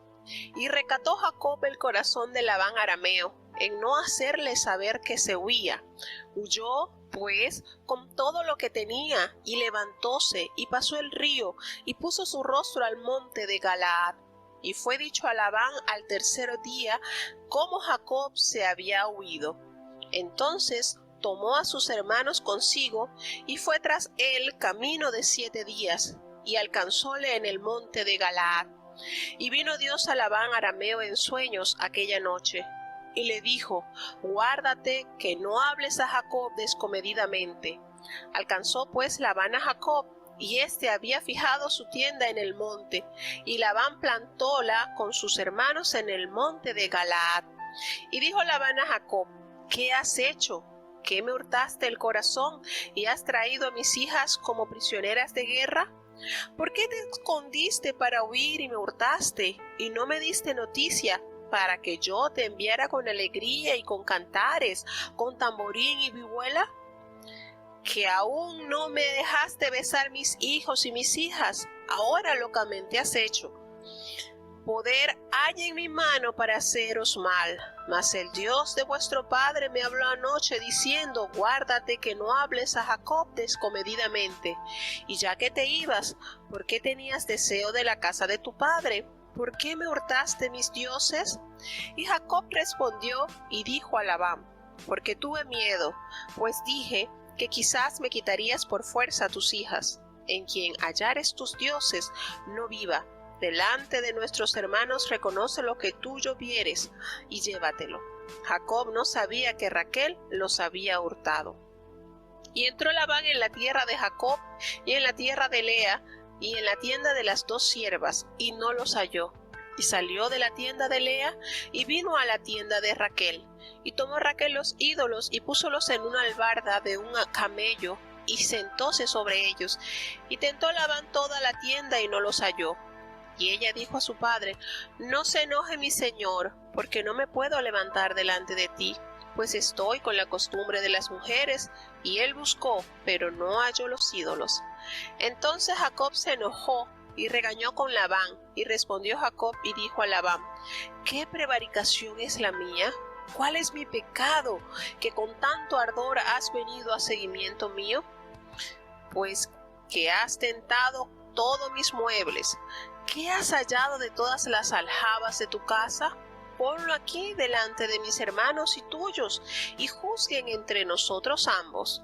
Y recató Jacob el corazón de Labán arameo, en no hacerle saber que se huía. Huyó, pues, con todo lo que tenía, y levantóse, y pasó el río, y puso su rostro al monte de Galaad. Y fue dicho a Labán al tercer día, cómo Jacob se había huido. Entonces tomó a sus hermanos consigo, y fue tras él camino de 7 días, y alcanzóle en el monte de Galaad. Y vino Dios a Labán arameo en sueños aquella noche, y le dijo: Guárdate que no hables a Jacob descomedidamente. Alcanzó pues Labán a Jacob, y éste había fijado su tienda en el monte, y Labán plantóla con sus hermanos en el monte de Galaad. Y dijo Labán a Jacob: ¿Qué has hecho? ¿Qué me hurtaste el corazón, y has traído a mis hijas como prisioneras de guerra? ¿Por qué te escondiste para huir y me hurtaste, y no me diste noticia para que yo te enviara con alegría y con cantares, con tamborín y vihuela? Que aún no me dejaste besar mis hijos y mis hijas, ahora locamente has hecho. Poder hay en mi mano para haceros mal, mas el Dios de vuestro padre me habló anoche diciendo, guárdate que no hables a Jacob descomedidamente. Y ya que te ibas, ¿por qué tenías deseo de la casa de tu padre? ¿Por qué me hurtaste mis dioses? Y Jacob respondió y dijo a Labán, porque tuve miedo, pues dije que quizás me quitarías por fuerza tus hijas. En quien hallares tus dioses, no viva. Delante de nuestros hermanos reconoce lo que tuyo vieres y llévatelo. Jacob no sabía que Raquel los había hurtado. Y entró Labán en la tierra de Jacob y en la tierra de Lea y en la tienda de las dos siervas, y no los halló. Y salió de la tienda de Lea y vino a la tienda de Raquel. Y tomó Raquel los ídolos y púsolos en una albarda de un camello y sentóse sobre ellos. Y tentó Labán toda la tienda y no los halló. Y ella dijo a su padre, no se enoje mi señor, porque no me puedo levantar delante de ti, pues estoy con la costumbre de las mujeres. Y él buscó, pero no halló los ídolos. Entonces Jacob se enojó y regañó con Labán. Y respondió Jacob y dijo a Labán, ¿qué prevaricación es la mía? ¿Cuál es mi pecado, que con tanto ardor has venido a seguimiento mío? Pues que has tentado todos mis muebles. ¿Qué has hallado de todas las aljabas de tu casa? Ponlo aquí delante de mis hermanos y tuyos, y juzguen entre nosotros ambos.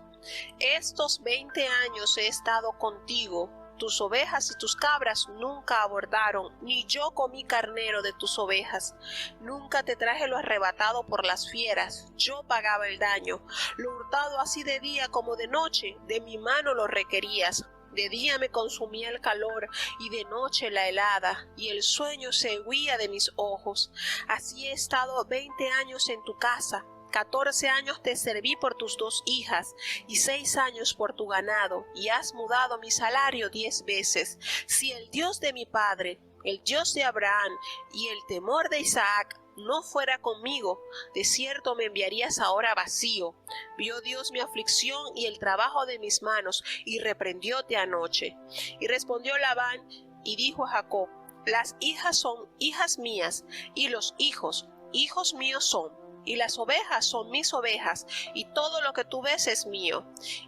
Estos 20 años he estado contigo, tus ovejas y tus cabras nunca abordaron, ni yo comí carnero de tus ovejas. Nunca te traje lo arrebatado por las fieras, yo pagaba el daño. Lo hurtado así de día como de noche, de mi mano lo requerías. De día me consumía el calor y de noche la helada, y el sueño se huía de mis ojos. Así he estado 20 años en tu casa. 14 años te serví por tus 2 hijas, y 6 años por tu ganado, y has mudado mi salario 10 veces. Si el Dios de mi padre, el Dios de Abraham, y el temor de Isaac no fuera conmigo, de cierto me enviarías ahora vacío. Vio Dios mi aflicción y el trabajo de mis manos, y reprendióte anoche. Y respondió Labán y dijo a Jacob, las hijas son hijas mías, y los hijos, hijos míos son, y las ovejas son mis ovejas, y todo lo que tú ves es mío.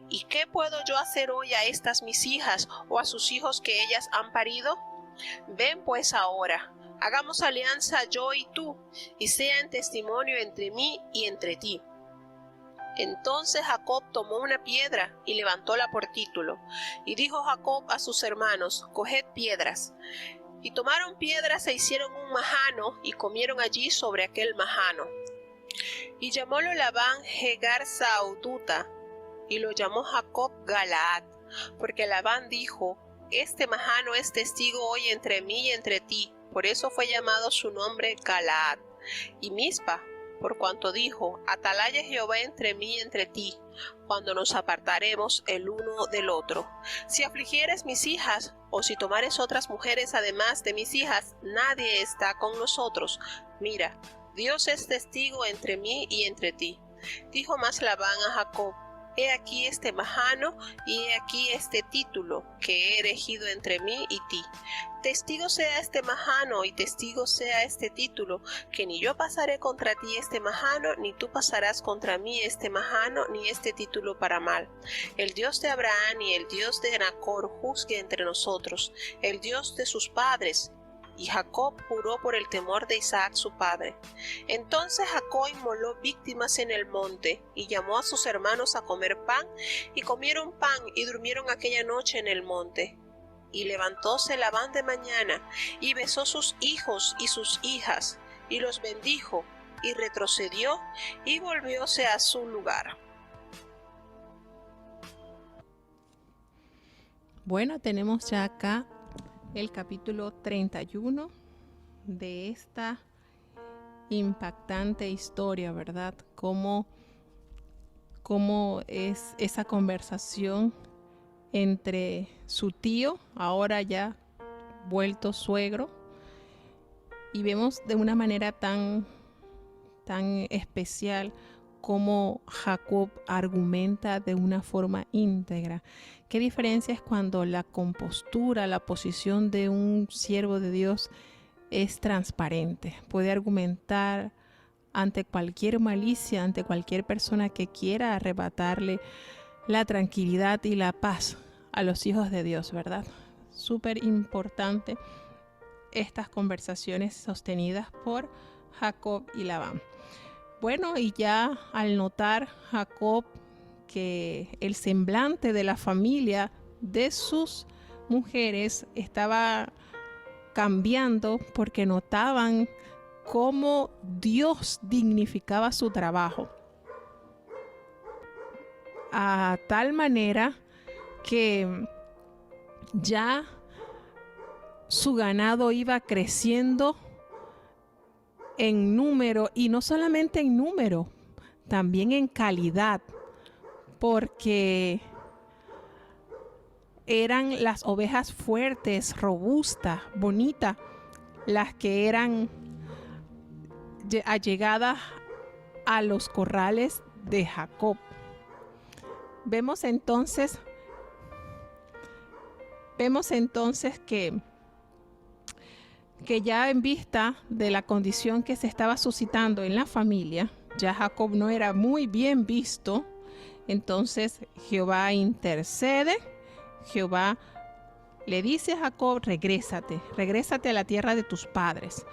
¿Y qué puedo yo hacer hoy a estas mis hijas, o a sus hijos que ellas han parido? Ven pues ahora, hagamos alianza yo y tú, y sea en testimonio entre mí y entre ti. Entonces Jacob tomó una piedra y levantóla por título. Y dijo Jacob a sus hermanos, coged piedras. Y tomaron piedras e hicieron un majano, y comieron allí sobre aquel majano. Y llamólo Labán Jegar Saaduta, y lo llamó Jacob Galaad, porque Labán dijo, este majano es testigo hoy entre mí y entre ti. Por eso fue llamado su nombre Galaad. Y Mizpa, por cuanto dijo, atalaya Jehová entre mí y entre ti, cuando nos apartaremos el uno del otro. Si afligieres mis hijas, o si tomares otras mujeres además de mis hijas, nadie está con nosotros. Mira, Dios es testigo entre mí y entre ti. Dijo más Labán a Jacob, he aquí este majano y he aquí este título que he erigido entre mí y ti. Testigo sea este majano y testigo sea este título, que ni yo pasaré contra ti este majano, ni tú pasarás contra mí este majano, ni este título para mal. El Dios de Abraham y el Dios de Nacor juzgue entre nosotros, el Dios de sus padres. Y Jacob juró por el temor de Isaac su padre. Entonces Jacob inmoló víctimas en el monte, y llamó a sus hermanos a comer pan, y comieron pan, y durmieron aquella noche en el monte. Y levantóse Labán de mañana, y besó sus hijos y sus hijas, y los bendijo, y retrocedió, y volvióse a su lugar. Bueno, tenemos ya acá el capítulo 31 de esta impactante historia, ¿verdad? Cómo es esa conversación entre su tío, ahora ya vuelto suegro, Y vemos de una manera tan especial cómo Jacob argumenta de una forma íntegra. ¿Qué diferencia es cuando la compostura, la posición de un siervo de Dios es transparente? Puede argumentar ante cualquier malicia, ante cualquier persona que quiera arrebatarle la tranquilidad y la paz a los hijos de Dios, ¿verdad? Súper importante estas conversaciones sostenidas por Jacob y Labán. Bueno, y ya al notar Jacob que el semblante de la familia de sus mujeres estaba cambiando porque notaban cómo Dios dignificaba su trabajo, a tal manera que ya su ganado iba creciendo en número, y no solamente en número, también en calidad, porque eran las ovejas fuertes, robustas, bonitas, las que eran allegadas a los corrales de Jacob. Vemos entonces que ya en vista de la condición que se estaba suscitando en la familia, ya Jacob no era muy bien visto. Entonces Jehová intercede. Jehová le dice a Jacob: regrésate a la tierra de tus padres,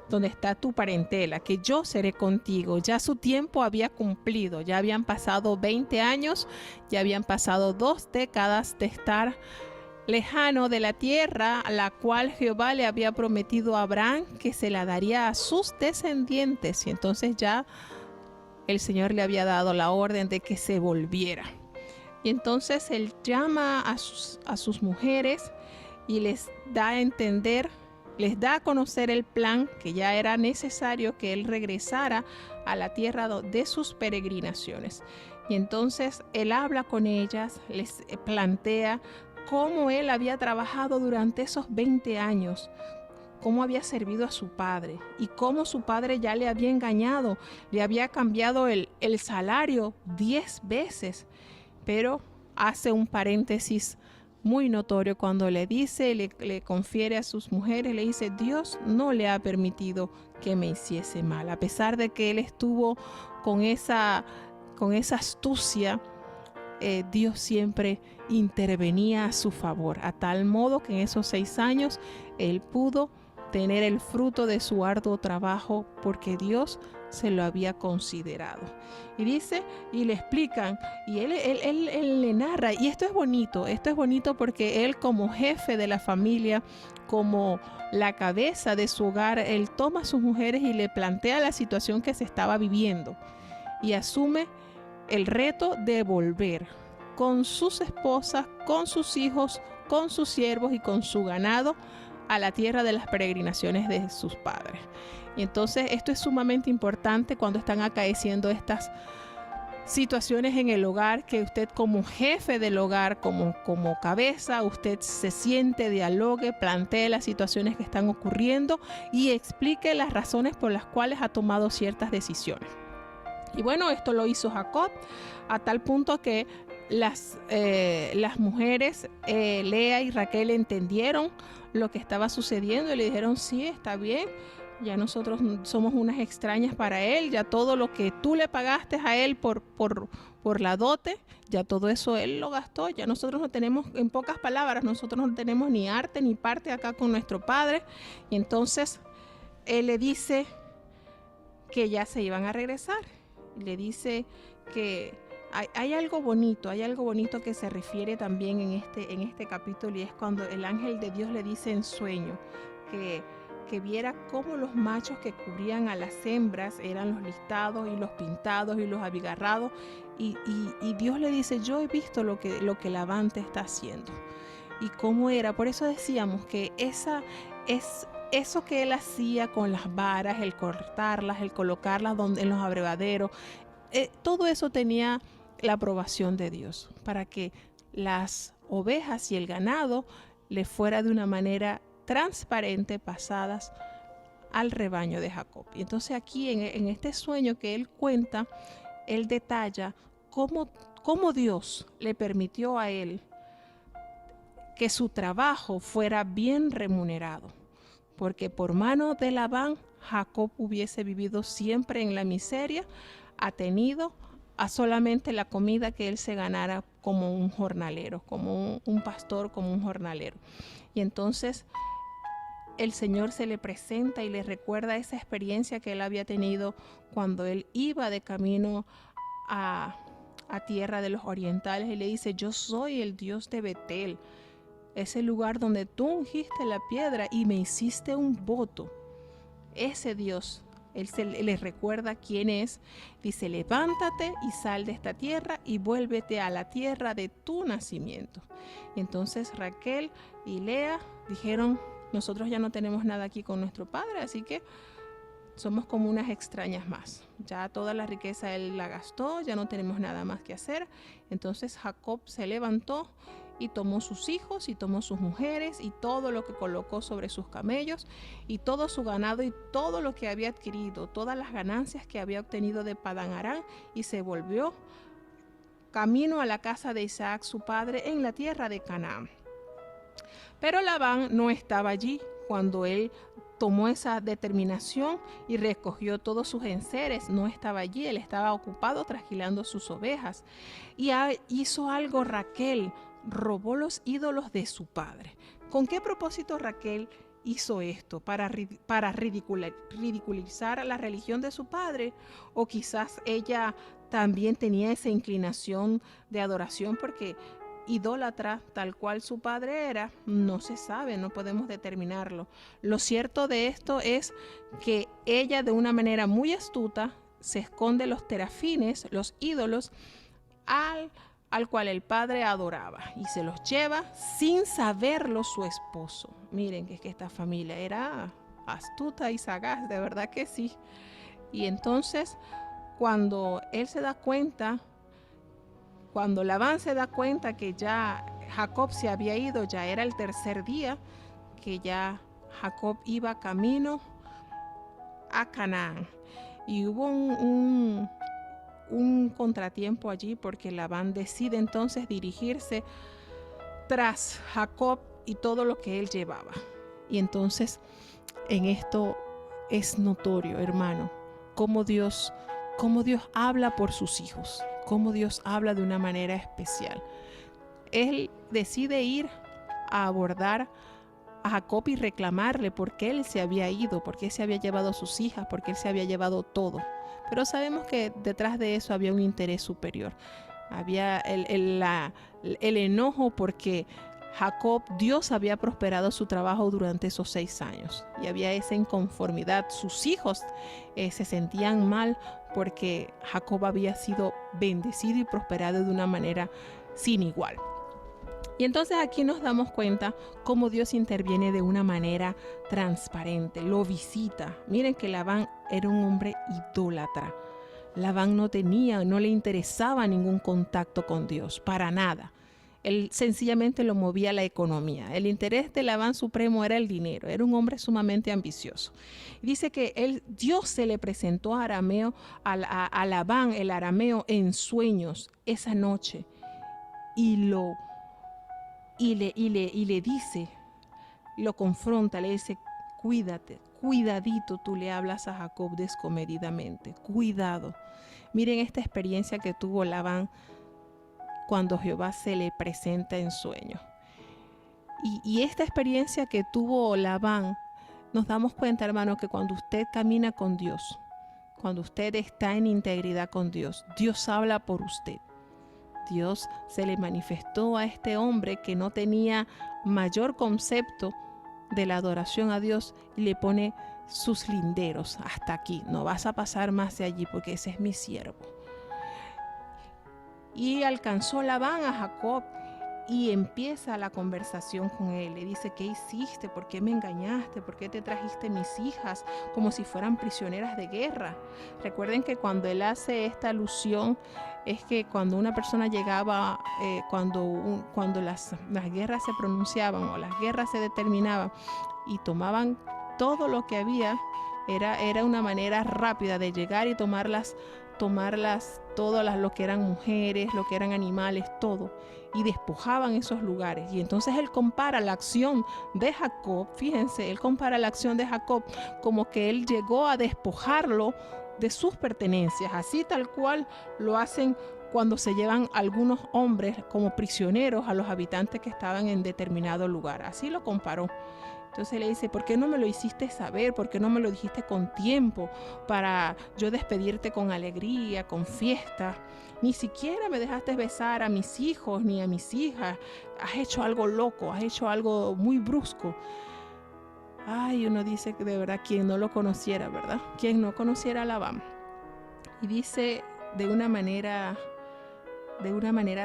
donde está tu parentela, que yo seré contigo. Ya su tiempo había cumplido, ya habían pasado 20 años, ya habían pasado 2 décadas de estar lejano de la tierra a la cual Jehová le había prometido a Abraham que se la daría a sus descendientes. Y entonces ya el Señor le había dado la orden de que se volviera. Y entonces él llama a sus mujeres y les da a entender, les da a conocer el plan, que ya era necesario que él regresara a la tierra de sus peregrinaciones. Y entonces él habla con ellas, les plantea cómo él había trabajado durante esos 20 años, cómo había servido a su padre y cómo su padre ya le había engañado, le había cambiado el salario 10 veces. Pero hace un paréntesis muy notorio cuando le dice, le confiere a sus mujeres, le dice: Dios no le ha permitido que me hiciese mal. A pesar de que él estuvo con esa astucia, Dios siempre intervenía a su favor, a tal modo que en esos 6 años él pudo tener el fruto de su arduo trabajo, porque Dios se lo había considerado. Y dice, y le explican, y él le narra, y esto es bonito porque él, como jefe de la familia, como la cabeza de su hogar, él toma a sus mujeres y le plantea la situación que se estaba viviendo y asume el reto de volver con sus esposas, con sus hijos, con sus siervos y con su ganado a la tierra de las peregrinaciones de sus padres. Y entonces esto es sumamente importante cuando están acaeciendo estas situaciones en el hogar, que usted como jefe del hogar, como cabeza, usted se siente, dialogue, plantee las situaciones que están ocurriendo y explique las razones por las cuales ha tomado ciertas decisiones. Y bueno, esto lo hizo Jacob a tal punto que las mujeres Lea y Raquel entendieron lo que estaba sucediendo y le dijeron: sí, está bien, ya nosotros somos unas extrañas para él, ya todo lo que tú le pagaste a él por la dote, ya todo eso él lo gastó, ya nosotros no tenemos, en pocas palabras, nosotros no tenemos ni arte ni parte acá con nuestro padre. Y entonces él le dice que ya se iban a regresar. Le dice que hay algo bonito que se refiere también en este capítulo, y es cuando el ángel de Dios le dice en sueño que viera cómo los machos que cubrían a las hembras eran los listados y los pintados y los abigarrados, y Dios le dice: yo he visto lo que Labán te está haciendo y cómo era. Por eso decíamos que eso que él hacía con las varas, el cortarlas, el colocarlas en los abrevaderos, todo eso tenía la aprobación de Dios para que las ovejas y el ganado le fuera de una manera transparente pasadas al rebaño de Jacob. Y entonces aquí en este sueño que él cuenta, él detalla cómo Dios le permitió a él que su trabajo fuera bien remunerado, porque por mano de Labán, Jacob hubiese vivido siempre en la miseria, atenido a solamente la comida que él se ganara como un jornalero, como un pastor, como un jornalero. Y entonces el Señor se le presenta y le recuerda esa experiencia que él había tenido cuando él iba de camino a tierra de los orientales, y le dice: yo soy el Dios de Betel, ese lugar donde tú ungiste la piedra y me hiciste un voto. Ese Dios, él les recuerda quién es. Dice: levántate y sal de esta tierra y vuélvete a la tierra de tu nacimiento. Y entonces Raquel y Lea dijeron: nosotros ya no tenemos nada aquí con nuestro padre, así que somos como unas extrañas más. Ya toda la riqueza él la gastó, ya no tenemos nada más que hacer. Entonces Jacob se levantó y tomó sus hijos y tomó sus mujeres y todo lo que colocó sobre sus camellos y todo su ganado y todo lo que había adquirido, todas las ganancias que había obtenido de Padán Aram, y se volvió camino a la casa de Isaac su padre en la tierra de Canaán. Pero Labán no estaba allí cuando él tomó esa determinación y recogió todos sus enseres. No estaba allí, él estaba ocupado trasquilando sus ovejas. Y hizo algo Raquel: robó los ídolos de su padre. ¿Con qué propósito Raquel hizo esto? ¿Para ridiculizar a la religión de su padre? ¿O quizás ella también tenía esa inclinación de adoración porque idólatra tal cual su padre era? No se sabe, no podemos determinarlo. Lo cierto de esto es que ella, de una manera muy astuta, se esconde los terafines, los ídolos, al cual el padre adoraba, y se los lleva sin saberlo su esposo. Miren que es que esta familia era astuta y sagaz, de verdad que sí. Y entonces cuando él se da cuenta, cuando Labán se da cuenta que ya Jacob se había ido, ya era el tercer día que ya Jacob iba camino a Canaán, y hubo un contratiempo allí porque Labán decide entonces dirigirse tras Jacob y todo lo que él llevaba. Y entonces en esto es notorio, hermano, cómo Dios habla por sus hijos, cómo Dios habla de una manera especial. Él decide ir a abordar a Jacob y reclamarle por qué él se había ido, por qué se había llevado a sus hijas, por qué él se había llevado todo. Pero sabemos que detrás de eso había un interés superior. Había el enojo porque Jacob, Dios había prosperado su trabajo durante esos 6 años y había esa inconformidad. Sus hijos se sentían mal porque Jacob había sido bendecido y prosperado de una manera sin igual. Y entonces aquí nos damos cuenta cómo Dios interviene de una manera transparente, lo visita. Miren que Labán era un hombre idólatra. Labán no le interesaba ningún contacto con Dios, para nada. Él sencillamente lo movía la economía. El interés de Labán supremo era el dinero. Era un hombre sumamente ambicioso. Dice que Dios se le presentó a Labán, el arameo, en sueños esa noche, y le dice, lo confronta, le dice: cuídate, cuidadito, tú le hablas a Jacob descomedidamente, cuidado. Miren esta experiencia que tuvo Labán cuando Jehová se le presenta en sueño. Y esta experiencia que tuvo Labán, nos damos cuenta, hermano, que cuando usted camina con Dios, cuando usted está en integridad con Dios, Dios habla por usted. Dios se le manifestó a este hombre que no tenía mayor concepto de la adoración a Dios y le pone sus linderos: hasta aquí, no vas a pasar más de allí porque ese es mi siervo. Y alcanzó Labán a Jacob y empieza la conversación con él. Le dice: ¿qué hiciste? ¿Por qué me engañaste? ¿Por qué te trajiste mis hijas como si fueran prisioneras de guerra? Recuerden que cuando él hace esta alusión es que cuando una persona llegaba, cuando las guerras se pronunciaban o las guerras se determinaban y tomaban todo lo que había, Era una manera rápida de llegar y tomarlas todas lo que eran mujeres, lo que eran animales, todo, y despojaban esos lugares. Y entonces él compara la acción de Jacob, fíjense, él compara la acción de Jacob como que él llegó a despojarlo de sus pertenencias, así tal cual lo hacen cuando se llevan algunos hombres como prisioneros a los habitantes que estaban en determinado lugar. Así lo comparó. Entonces le dice, ¿por qué no me lo hiciste saber? ¿Por qué no me lo dijiste con tiempo para yo despedirte con alegría, con fiesta? Ni siquiera me dejaste besar a mis hijos ni a mis hijas. Has hecho algo loco, has hecho algo muy brusco. Ay, uno dice que de verdad, quien no lo conociera, ¿verdad? Quien no conociera a Labán. Y dice de una manera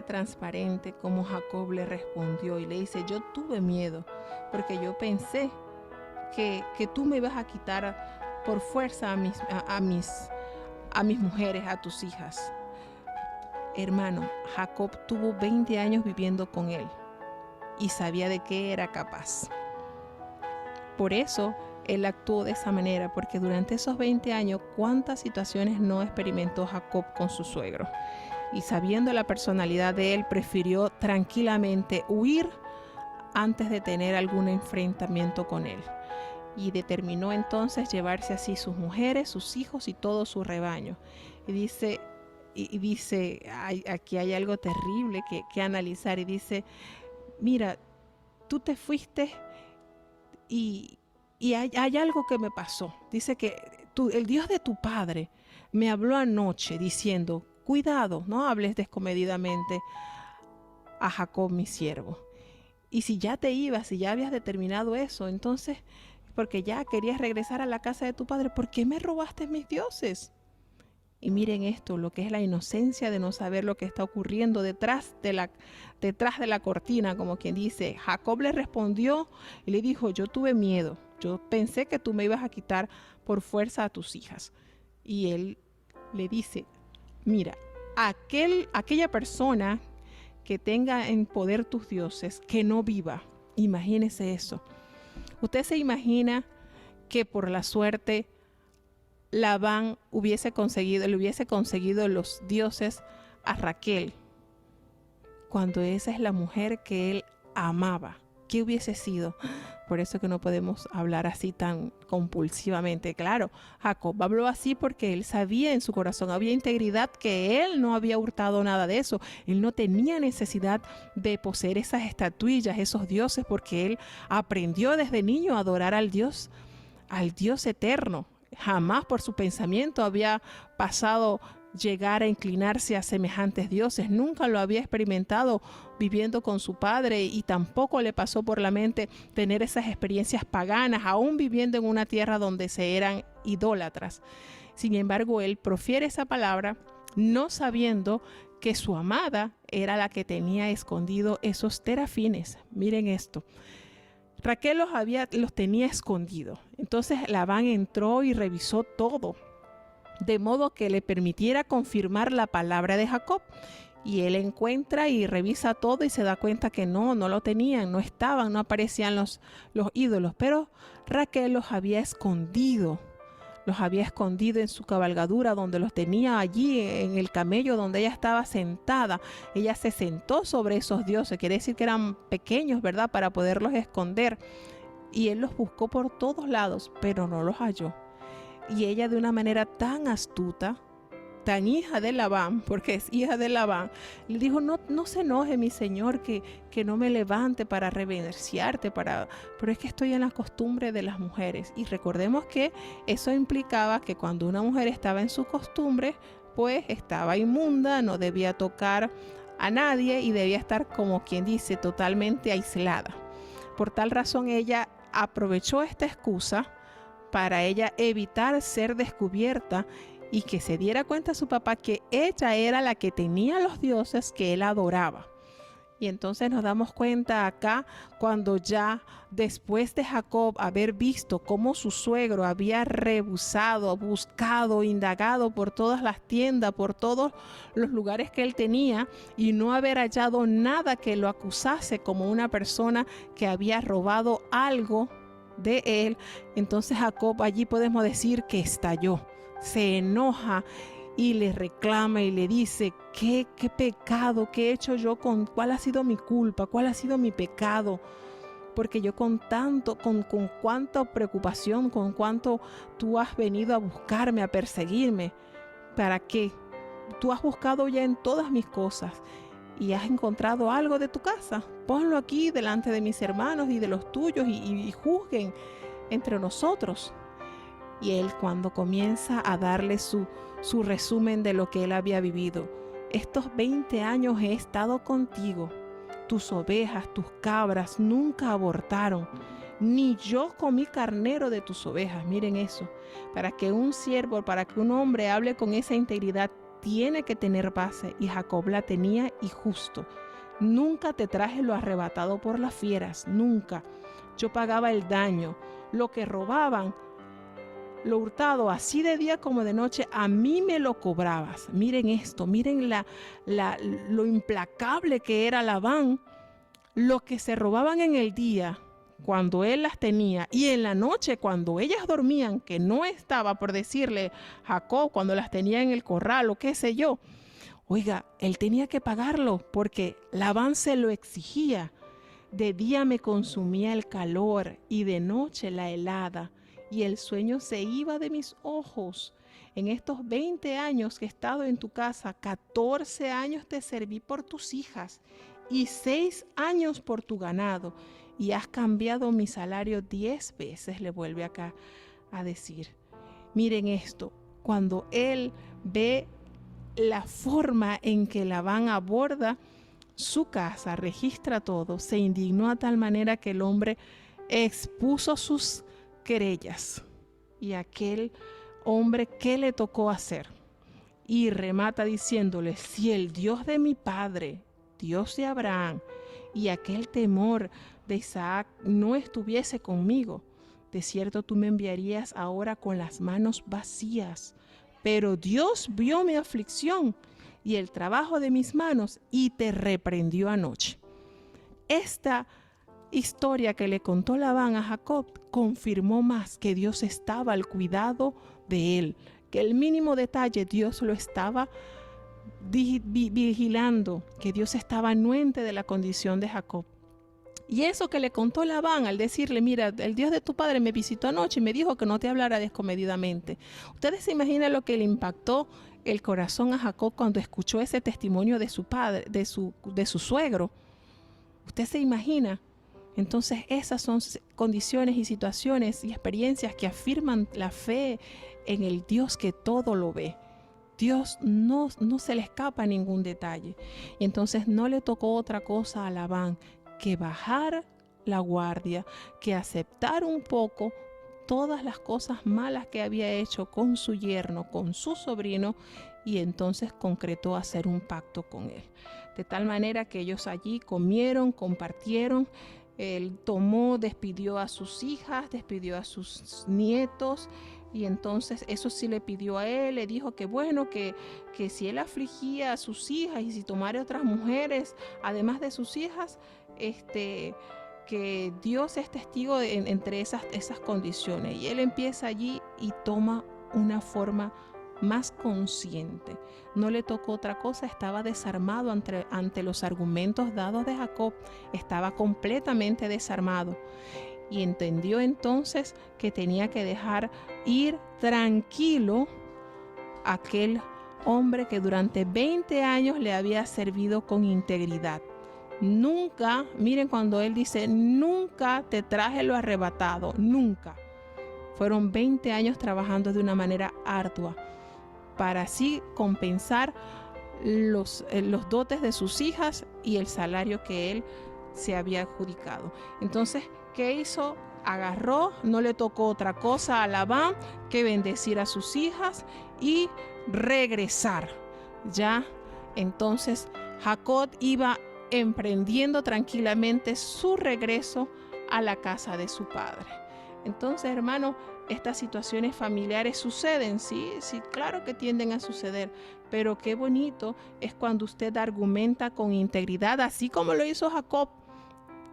transparente como Jacob le respondió y le dice, yo tuve miedo porque yo pensé que tú me ibas a quitar por fuerza a mis mujeres, a tus hijas. Hermano, Jacob tuvo 20 años viviendo con él y sabía de qué era capaz. Por eso él actuó de esa manera, porque durante esos 20 años, ¿cuántas situaciones no experimentó Jacob con su suegro? Y sabiendo la personalidad de él, prefirió tranquilamente huir antes de tener algún enfrentamiento con él. Y determinó entonces llevarse así sus mujeres, sus hijos y todo su rebaño. Y dice, aquí hay algo terrible que analizar. Y dice, mira, tú te fuiste y hay algo que me pasó. Dice que el Dios de tu padre me habló anoche diciendo, cuidado, no hables descomedidamente a Jacob mi siervo. Y si ya te ibas, si ya habías determinado eso, entonces, porque ya querías regresar a la casa de tu padre, ¿por qué me robaste mis dioses? Y miren esto, lo que es la inocencia de no saber lo que está ocurriendo detrás de la cortina, como quien dice. Jacob le respondió y le dijo, yo tuve miedo, yo pensé que tú me ibas a quitar por fuerza a tus hijas. Y él le dice, mira, aquella persona que tenga en poder tus dioses, que no viva. Imagínese eso. Usted se imagina que por la suerte Labán le hubiese conseguido los dioses a Raquel, cuando esa es la mujer que él amaba. ¿Qué hubiese sido? Por eso que no podemos hablar así tan compulsivamente. Claro, Jacob habló así porque él sabía en su corazón, había integridad, que él no había hurtado nada de eso. Él no tenía necesidad de poseer esas estatuillas, esos dioses, porque él aprendió desde niño a adorar al Dios eterno. Jamás por su pensamiento había pasado llegar a inclinarse a semejantes dioses. Nunca lo había experimentado viviendo con su padre y tampoco le pasó por la mente tener esas experiencias paganas, aún viviendo en una tierra donde se eran idólatras. Sin embargo, él profiere esa palabra no sabiendo que su amada era la que tenía escondido esos terafines. Miren esto. Raquel los tenía escondidos. Entonces Labán entró y revisó todo, de modo que le permitiera confirmar la palabra de Jacob. Y él encuentra y revisa todo y se da cuenta que no lo tenían, no estaban, no aparecían los ídolos. Pero Raquel los había escondido en su cabalgadura, donde los tenía allí en el camello donde ella estaba sentada. Ella se sentó sobre esos dioses, quiere decir que eran pequeños, ¿verdad?, para poderlos esconder. Y él los buscó por todos lados, pero no los halló. Y ella, de una manera tan astuta, tan hija de Labán, porque es hija de Labán, le dijo, no se enoje mi señor que no me levante para reverenciarte, pero es que estoy en la costumbre de las mujeres. Y recordemos que eso implicaba que cuando una mujer estaba en su costumbre, pues estaba inmunda, no debía tocar a nadie y debía estar, como quien dice, totalmente aislada. Por tal razón ella aprovechó esta excusa para ella evitar ser descubierta y que se diera cuenta a su papá que ella era la que tenía los dioses que él adoraba. Y entonces nos damos cuenta acá, cuando ya después de Jacob haber visto cómo su suegro había rebusado, buscado, indagado por todas las tiendas, por todos los lugares que él tenía, y no haber hallado nada que lo acusase como una persona que había robado algo de él, entonces Jacob allí podemos decir que estalló, se enoja y le reclama y le dice, ¿qué pecado que he hecho yo? ¿Cuál ha sido mi culpa? ¿Cuál ha sido mi pecado? Porque yo con cuánta preocupación, con cuánto tú has venido a buscarme, a perseguirme. ¿Para qué? Tú has buscado ya en todas mis cosas y has encontrado algo de tu casa. Ponlo aquí delante de mis hermanos y de los tuyos y juzguen entre nosotros. Y él, cuando comienza a darle su resumen de lo que él había vivido, estos 20 años he estado contigo. Tus ovejas, tus cabras nunca abortaron, ni yo comí carnero de tus ovejas. Miren eso, para que un siervo, para que un hombre hable con esa integridad, tiene que tener base, y Jacob la tenía, y justo. Nunca te traje lo arrebatado por las fieras, nunca. Yo pagaba el daño, lo que robaban, lo hurtado, así de día como de noche, a mí me lo cobrabas. Miren esto, miren lo implacable que era Labán. Lo que se robaban en el día, cuando él las tenía, y en la noche, cuando ellas dormían, que no estaba por decirle Jacob, cuando las tenía en el corral o qué sé yo. Oiga, él tenía que pagarlo porque Labán se lo exigía. De día me consumía el calor y de noche la helada, y el sueño se iba de mis ojos. En estos 20 años que he estado en tu casa, 14 años te serví por tus hijas y 6 años por tu ganado, y has cambiado mi salario 10 veces, le vuelve acá a decir. Miren esto, cuando él ve la forma en que Labán aborda su casa, registra todo, se indignó a tal manera que el hombre expuso sus querellas. Y aquel hombre, ¿qué le tocó hacer? Y remata diciéndole, si el Dios de mi padre, Dios de Abraham, y aquel temor de Isaac no estuviese conmigo, de cierto tú me enviarías ahora con las manos vacías. Pero Dios vio mi aflicción y el trabajo de mis manos y te reprendió anoche. Esta historia que le contó Labán a Jacob confirmó más que Dios estaba al cuidado de él, que el mínimo detalle Dios lo estaba vigilando, que Dios estaba anuente de la condición de Jacob. Y eso que le contó Labán al decirle, mira, el Dios de tu padre me visitó anoche y me dijo que no te hablara descomedidamente. Ustedes se imaginan lo que le impactó el corazón a Jacob cuando escuchó ese testimonio de su padre, de su suegro. ¿Usted se imagina? Entonces esas son condiciones y situaciones y experiencias que afirman la fe en el Dios que todo lo ve. Dios no se le escapa ningún detalle. Y entonces no le tocó otra cosa a Labán que bajar la guardia, que aceptar un poco todas las cosas malas que había hecho con su yerno, con su sobrino, y entonces concretó hacer un pacto con él. De tal manera que ellos allí comieron, compartieron. Él tomó, despidió a sus hijas, despidió a sus nietos, y entonces eso sí le pidió a él, le dijo que bueno, que si él afligía a sus hijas y si tomara otras mujeres, además de sus hijas, que Dios es testigo entre esas condiciones. Y él empieza allí y toma una forma más consciente. No le tocó otra cosa, estaba desarmado ante los argumentos dados de Jacob, estaba completamente desarmado. Y entendió entonces que tenía que dejar ir tranquilo a aquel hombre que durante 20 años le había servido con integridad. Nunca, miren cuando él dice, nunca te traje lo arrebatado, nunca. Fueron 20 años trabajando de una manera ardua para así compensar los dotes de sus hijas y el salario que él se había adjudicado. Entonces, ¿qué hizo? Agarró, no le tocó otra cosa a Labán que bendecir a sus hijas y regresar. Ya, entonces, Jacob iba emprendiendo tranquilamente su regreso a la casa de su padre. Entonces, hermano, estas situaciones familiares suceden, sí, claro que tienden a suceder, pero qué bonito es cuando usted argumenta con integridad, así como lo hizo Jacob,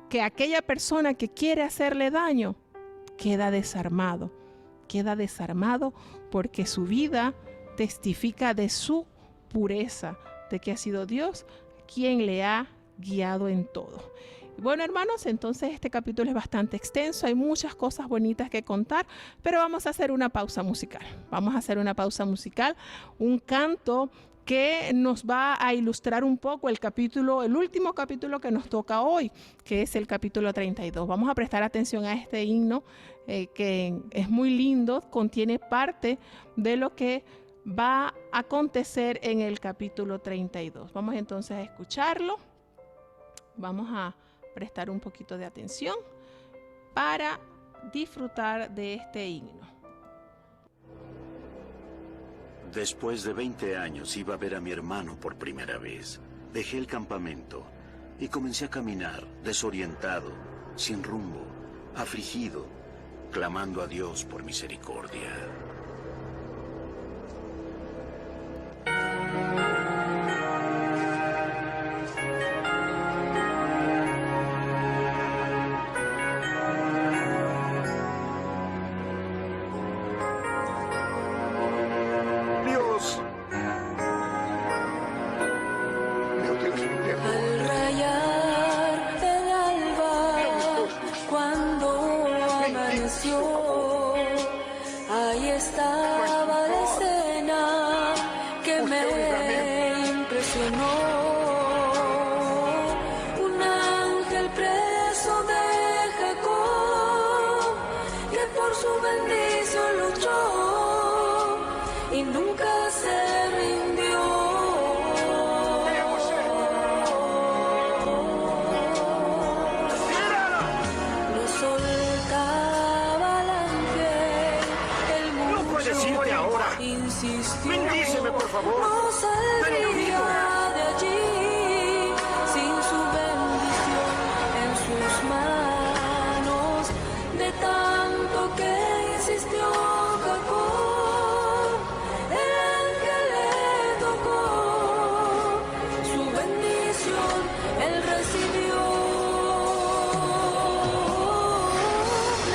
que aquella persona que quiere hacerle daño, queda desarmado porque su vida testifica de su pureza, de que ha sido Dios quien le ha guiado en todo. Bueno, hermanos, entonces este capítulo es bastante extenso, hay muchas cosas bonitas que contar, pero vamos a hacer una pausa musical. Un canto que nos va a ilustrar un poco el último capítulo que nos toca hoy, que es el capítulo 32. Vamos a prestar atención a este himno que es muy lindo, contiene parte de lo que va a acontecer en el capítulo 32. Vamos entonces a escucharlo. Vamos a prestar un poquito de atención para disfrutar de este himno. Después de 20 años iba a ver a mi hermano por primera vez. Dejé el campamento y comencé a caminar, desorientado, sin rumbo, afligido, clamando a Dios por misericordia. Ahí estaba la escena que me impresionó. Un ángel preso de Jacob, que por su bendición luchó y nunca se rindió. No soltaba el ángel, el mundo ¡No puedes irte ahora! insistió. ¡Bendíceme, por favor! No saldría de allí sin su bendición en sus manos. De tanto que insistió Jacob, el ángel le tocó. Su bendición él recibió.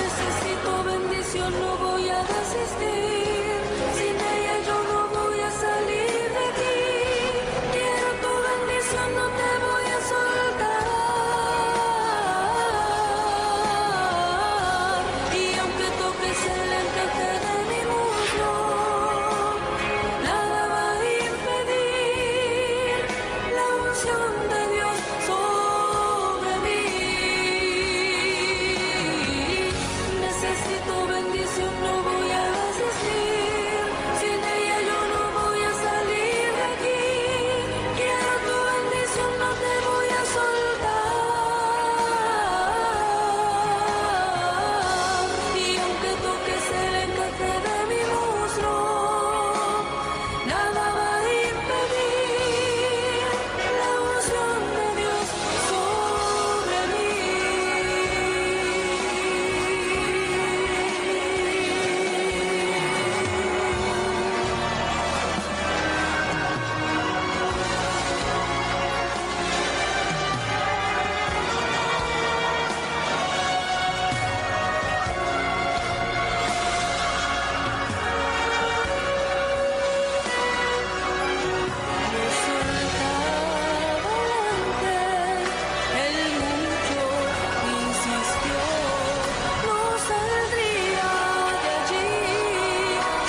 Necesito bendición, no voy a desistir. Sin ella yo no voy a salir de aquí. Quiero tu bendición, no te voy a soltar. Y aunque toques el encaje de mi muslo, nada va a impedir la unción de Dios sobre mí. Necesito bendición, no voy a desistir. Sin ella yo no voy a salir de aquí. Quiero tu bendición, no te voy a soltar. Y aunque toques el encaje de mi muslo, nada va a impedir la unción de Dios sobre el mucho insistió, no saldría de allí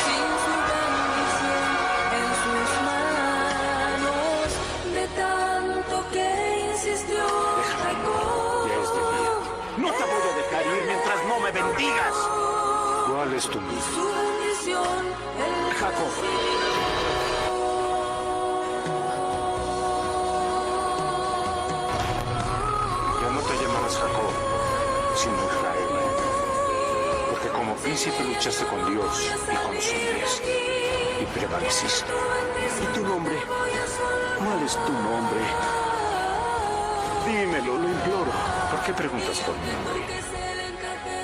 sin su bendición en sus manos. De tanto que insistió Jacob, ¡No te voy a dejar ir mientras no me bendigas! ¿Cuál es tu nombre? su bendición él Jacob. Ya no te llamarás Jacob, sino Israel, porque como príncipe luchaste con Dios y con los hombres y prevaleciste. ¿Y tu nombre? ¿Cuál es tu nombre? Dímelo, lo imploro. ¿Por qué preguntas por mi nombre?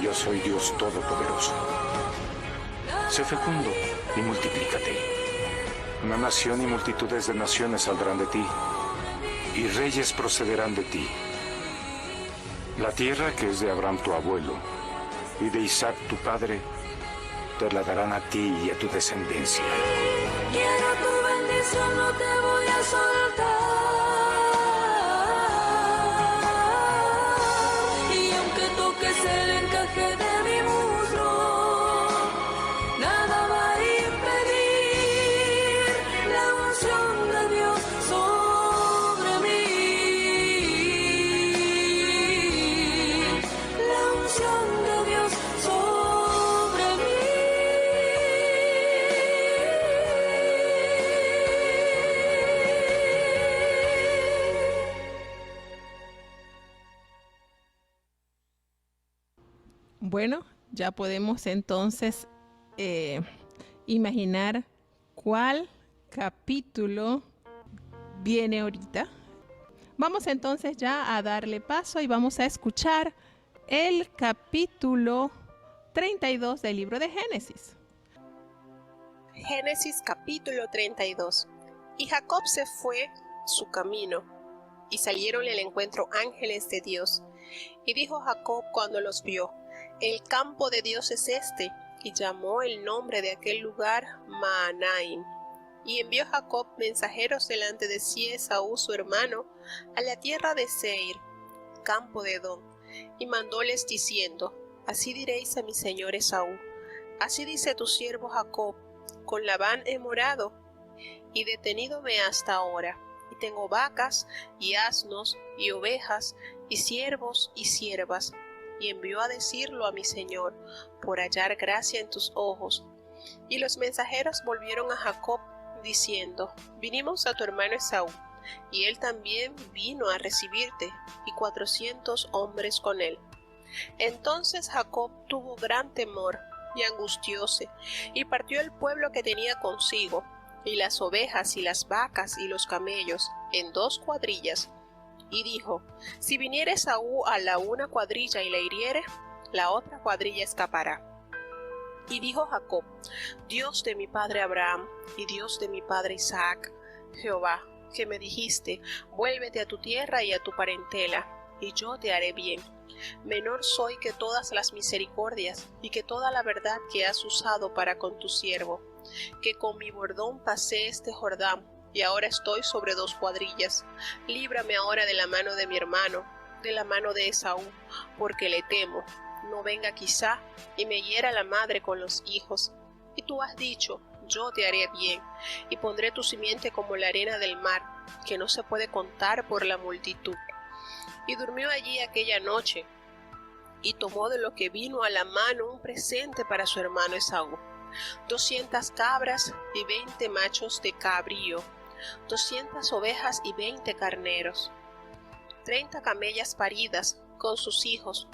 Yo soy Dios Todopoderoso. Sé fecundo y multiplícate. Una nación y multitudes de naciones saldrán de ti, y reyes procederán de ti. La tierra que es de Abraham tu abuelo, y de Isaac tu padre, te la darán a ti y a tu descendencia. Quiero tu bendición, no te voy a soltar. Y aunque toques el encaje de mi muslo, nada va a impedir la unción de Dios sobre mí. La unción de Dios sobre mí. Bueno, ya podemos entonces imaginar cuál capítulo viene ahorita. Vamos entonces ya a darle paso y vamos a escuchar el capítulo 32 del libro de Génesis. Génesis capítulo 32. Y Jacob se fue su camino, y salieron al encuentro ángeles de Dios. Y dijo Jacob cuando los vio: el campo de Dios es este. Y llamó el nombre de aquel lugar Mahanaim. Y envió Jacob mensajeros delante de sí Esaú su hermano a la tierra de Seir, campo de Edom, y mandóles diciendo: así diréis a mi señor Esaú: así dice tu siervo Jacob, con Labán he morado, y detenídome hasta ahora, y tengo vacas, y asnos, y ovejas, y siervos, y siervas. Y envió a decirlo a mi señor, por hallar gracia en tus ojos. Y los mensajeros volvieron a Jacob, diciendo: vinimos a tu hermano Esaú, y él también vino a recibirte, y 400 hombres con él. Entonces Jacob tuvo gran temor, y angustióse, y partió el pueblo que tenía consigo, y las ovejas, y las vacas, y los camellos, en 2 cuadrillas. Y dijo: si viniere Esaú a la una cuadrilla y la hiriere, la otra cuadrilla escapará. Y dijo Jacob: Dios de mi padre Abraham, y Dios de mi padre Isaac, Jehová, que me dijiste: vuélvete a tu tierra y a tu parentela, y yo te haré bien. Menor soy que todas las misericordias, y que toda la verdad que has usado para con tu siervo, que con mi bordón pasé este Jordán, y ahora estoy sobre 2 cuadrillas. Líbrame ahora de la mano de mi hermano, de la mano de Esaú, porque le temo, no venga quizá y me hiera la madre con los hijos. Y tú has dicho: yo te haré bien, y pondré tu simiente como la arena del mar, que no se puede contar por la multitud. Y durmió allí aquella noche, y tomó de lo que vino a la mano un presente para su hermano Esaú: 200 cabras y 20 machos de cabrío, 200 ovejas y 20 carneros, 30 camellas paridas con sus hijos,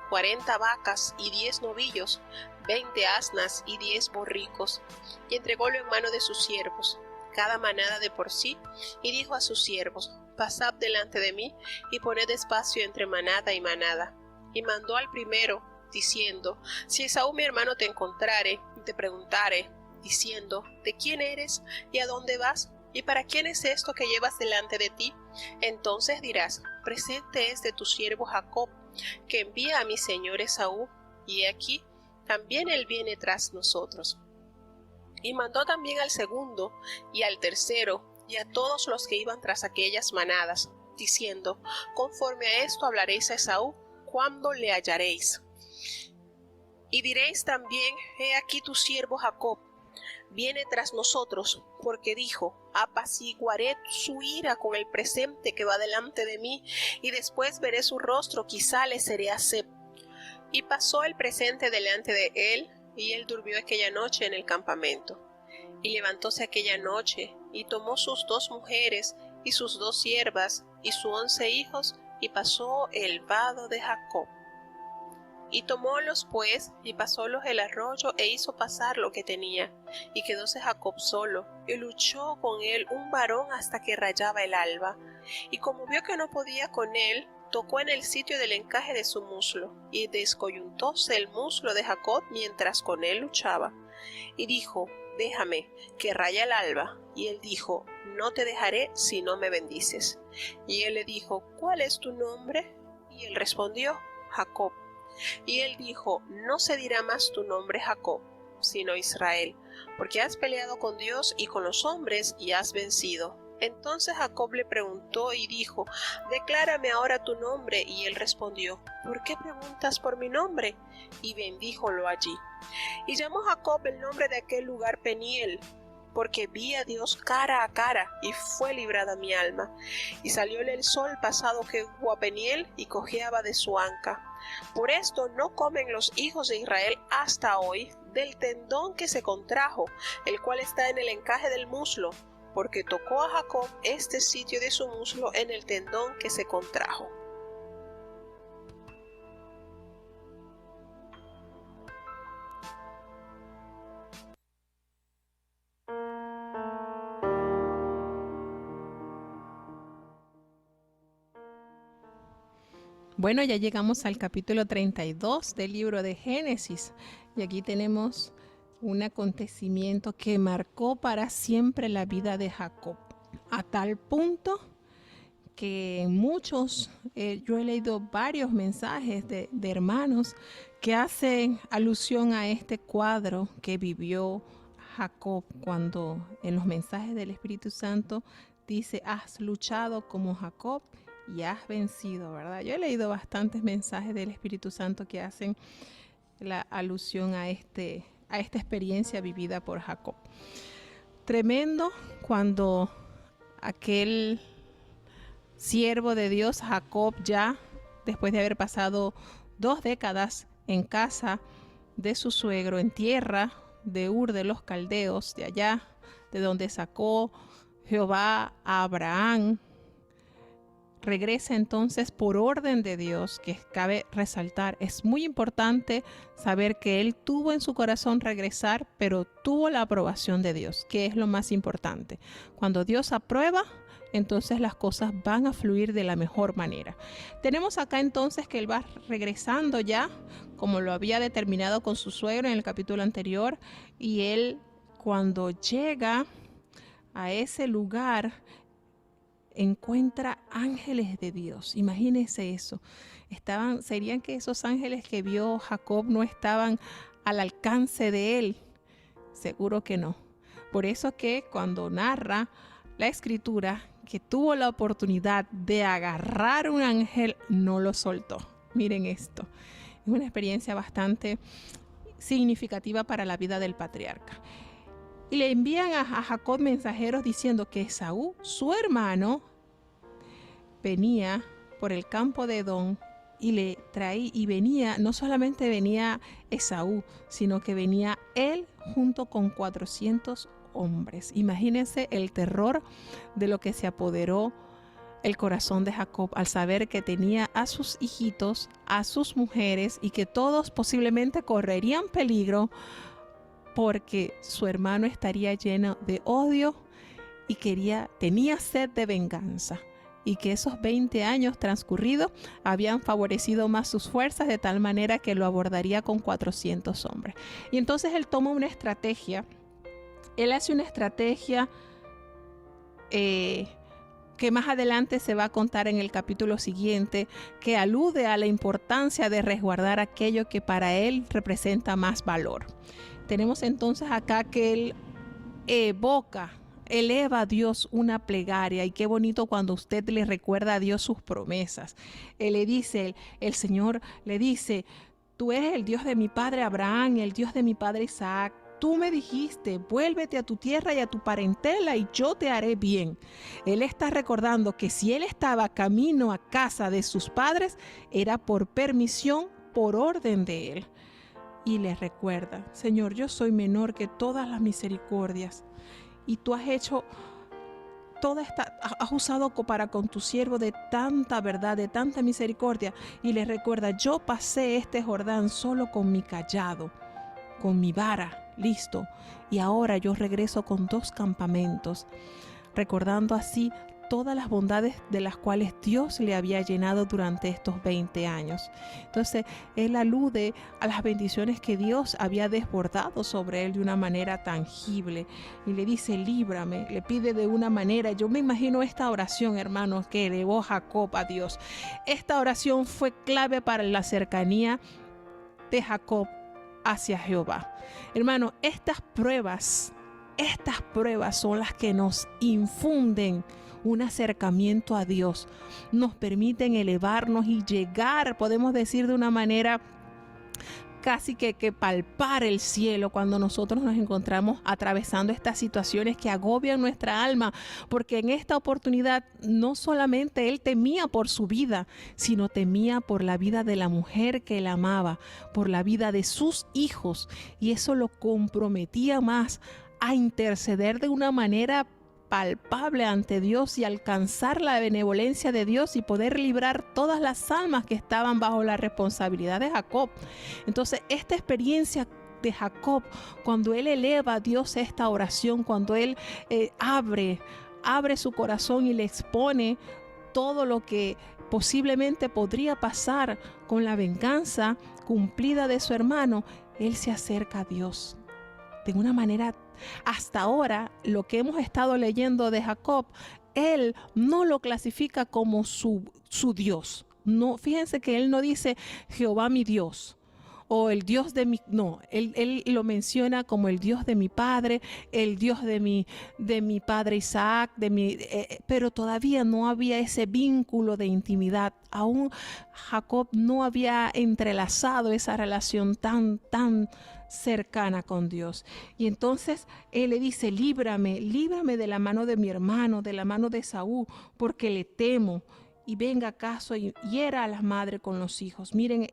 40 vacas y 10 novillos, 20 asnas y 10 borricos, y entrególo en mano de sus siervos, cada manada de por sí, y dijo a sus siervos: pasad delante de mí, y poned espacio entre manada y manada. Y mandó al primero, diciendo: si Esaú mi hermano te encontrare, y te preguntare, diciendo: ¿de quién eres? ¿Y a dónde vas? ¿Y para quién es esto que llevas delante de ti? Entonces dirás: presente es de tu siervo Jacob, que envía a mi señor Esaú, y he aquí, también él viene tras nosotros. Y mandó también al segundo, y al tercero, y a todos los que iban tras aquellas manadas, diciendo: conforme a esto hablaréis a Esaú, cuando le hallaréis. Y diréis también: he aquí tu siervo Jacob viene tras nosotros, porque dijo: apaciguaré su ira con el presente que va delante de mí, y después veré su rostro, quizá le seré acepto. Y pasó el presente delante de él, y él durmió aquella noche en el campamento. Y levantóse aquella noche, y tomó sus 2 mujeres, y sus 2 siervas, y sus 11 hijos, y pasó el vado de Jacob. Y tomólos pues, y pasólos el arroyo, e hizo pasar lo que tenía. Y quedóse Jacob solo, y luchó con él un varón hasta que rayaba el alba. Y como vio que no podía con él, tocó en el sitio del encaje de su muslo, y descoyuntóse el muslo de Jacob mientras con él luchaba. Y dijo: déjame, que raya el alba. Y él dijo: no te dejaré si no me bendices. Y él le dijo: ¿cuál es tu nombre? Y él respondió: Jacob. Y él dijo: no se dirá más tu nombre Jacob, sino Israel, porque has peleado con Dios y con los hombres y has vencido. Entonces Jacob le preguntó y dijo: declárame ahora tu nombre. Y él respondió: ¿por qué preguntas por mi nombre? Y bendíjolo allí. Y llamó Jacob el nombre de aquel lugar Peniel, porque vi a Dios cara a cara, y fue librada mi alma. Y salióle el sol pasado que hubo a Peniel, y cojeaba de su anca. Por esto no comen los hijos de Israel hasta hoy del tendón que se contrajo, el cual está en el encaje del muslo, porque tocó a Jacob este sitio de su muslo en el tendón que se contrajo. Bueno, ya llegamos al capítulo 32 del libro de Génesis y aquí tenemos un acontecimiento que marcó para siempre la vida de Jacob, a tal punto que muchos, yo he leído varios mensajes de hermanos que hacen alusión a este cuadro que vivió Jacob cuando en los mensajes del Espíritu Santo dice: has luchado como Jacob y has vencido, ¿verdad? Yo he leído bastantes mensajes del Espíritu Santo que hacen la alusión a esta experiencia vivida por Jacob. Tremendo cuando aquel siervo de Dios, Jacob, ya después de haber pasado 2 décadas en casa de su suegro, en tierra de Ur de los Caldeos, de allá de donde sacó Jehová a Abraham, regresa entonces por orden de Dios, que cabe resaltar. Es muy importante saber que él tuvo en su corazón regresar, pero tuvo la aprobación de Dios, que es lo más importante. Cuando Dios aprueba, entonces las cosas van a fluir de la mejor manera. Tenemos acá entonces que él va regresando ya, como lo había determinado con su suegro en el capítulo anterior, y él cuando llega a ese lugar encuentra ángeles de Dios. Imagínense eso. ¿Serían que esos ángeles que vio Jacob no estaban al alcance de él? Seguro que no. Por eso que cuando narra la escritura que tuvo la oportunidad de agarrar un ángel, no lo soltó. Miren esto. Es una experiencia bastante significativa para la vida del patriarca. Y le envían a Jacob mensajeros diciendo que Esaú, su hermano, venía por el campo de Edom y venía, no solamente venía Esaú, sino que venía él junto con 400 hombres. Imagínense el terror de lo que se apoderó el corazón de Jacob al saber que tenía a sus hijitos, a sus mujeres y que todos posiblemente correrían peligro porque su hermano estaría lleno de odio y tenía sed de venganza, y que esos 20 años transcurridos habían favorecido más sus fuerzas de tal manera que lo abordaría con 400 hombres. Y entonces él toma una estrategia, él hace una estrategia que más adelante se va a contar en el capítulo siguiente, que alude a la importancia de resguardar aquello que para él representa más valor. Tenemos entonces acá que él eleva a Dios una plegaria, y qué bonito cuando usted le recuerda a Dios sus promesas. Él le dice, el Señor le dice: tú eres el Dios de mi padre Abraham, el Dios de mi padre Isaac. Tú me dijiste: vuélvete a tu tierra y a tu parentela y yo te haré bien. Él está recordando que si él estaba camino a casa de sus padres, era por permisión, por orden de él. Y le recuerda: Señor, yo soy menor que todas las misericordias, y tú has hecho has usado para con tu siervo de tanta verdad, de tanta misericordia. Y le recuerda: yo pasé este Jordán solo con mi cayado, con mi vara, listo, y ahora yo regreso con 2 campamentos, recordando así todas las bondades de las cuales Dios le había llenado durante estos 20 años. Entonces, él alude a las bendiciones que Dios había desbordado sobre él de una manera tangible, y le dice: líbrame, le pide de una manera. Yo me imagino esta oración, hermanos, que elevó Jacob a Dios. Esta oración fue clave para la cercanía de Jacob hacia Jehová. Hermano, estas pruebas son las que nos infunden un acercamiento a Dios, nos permiten elevarnos y llegar, podemos decir de una manera casi que palpar el cielo cuando nosotros nos encontramos atravesando estas situaciones que agobian nuestra alma, porque en esta oportunidad no solamente él temía por su vida, sino temía por la vida de la mujer que él amaba, por la vida de sus hijos, y eso lo comprometía más a interceder de una manera palpable ante Dios y alcanzar la benevolencia de Dios y poder librar todas las almas que estaban bajo la responsabilidad de Jacob. Entonces, esta experiencia de Jacob, cuando él eleva a Dios esta oración, cuando él abre su corazón y le expone todo lo que posiblemente podría pasar con la venganza cumplida de su hermano, él se acerca a Dios de una manera. Hasta ahora, lo que hemos estado leyendo de Jacob, él no lo clasifica como su Dios. No, fíjense que él no dice Jehová mi Dios o el Dios de mi, no, él lo menciona como el Dios de mi padre, el Dios de mi padre Isaac, pero todavía no había ese vínculo de intimidad. Aún Jacob no había entrelazado esa relación tan cercana con Dios. Y entonces él le dice, líbrame de la mano de mi hermano, de la mano de Esaú, porque le temo. Y venga acaso y hiera a la madre con los hijos. Miren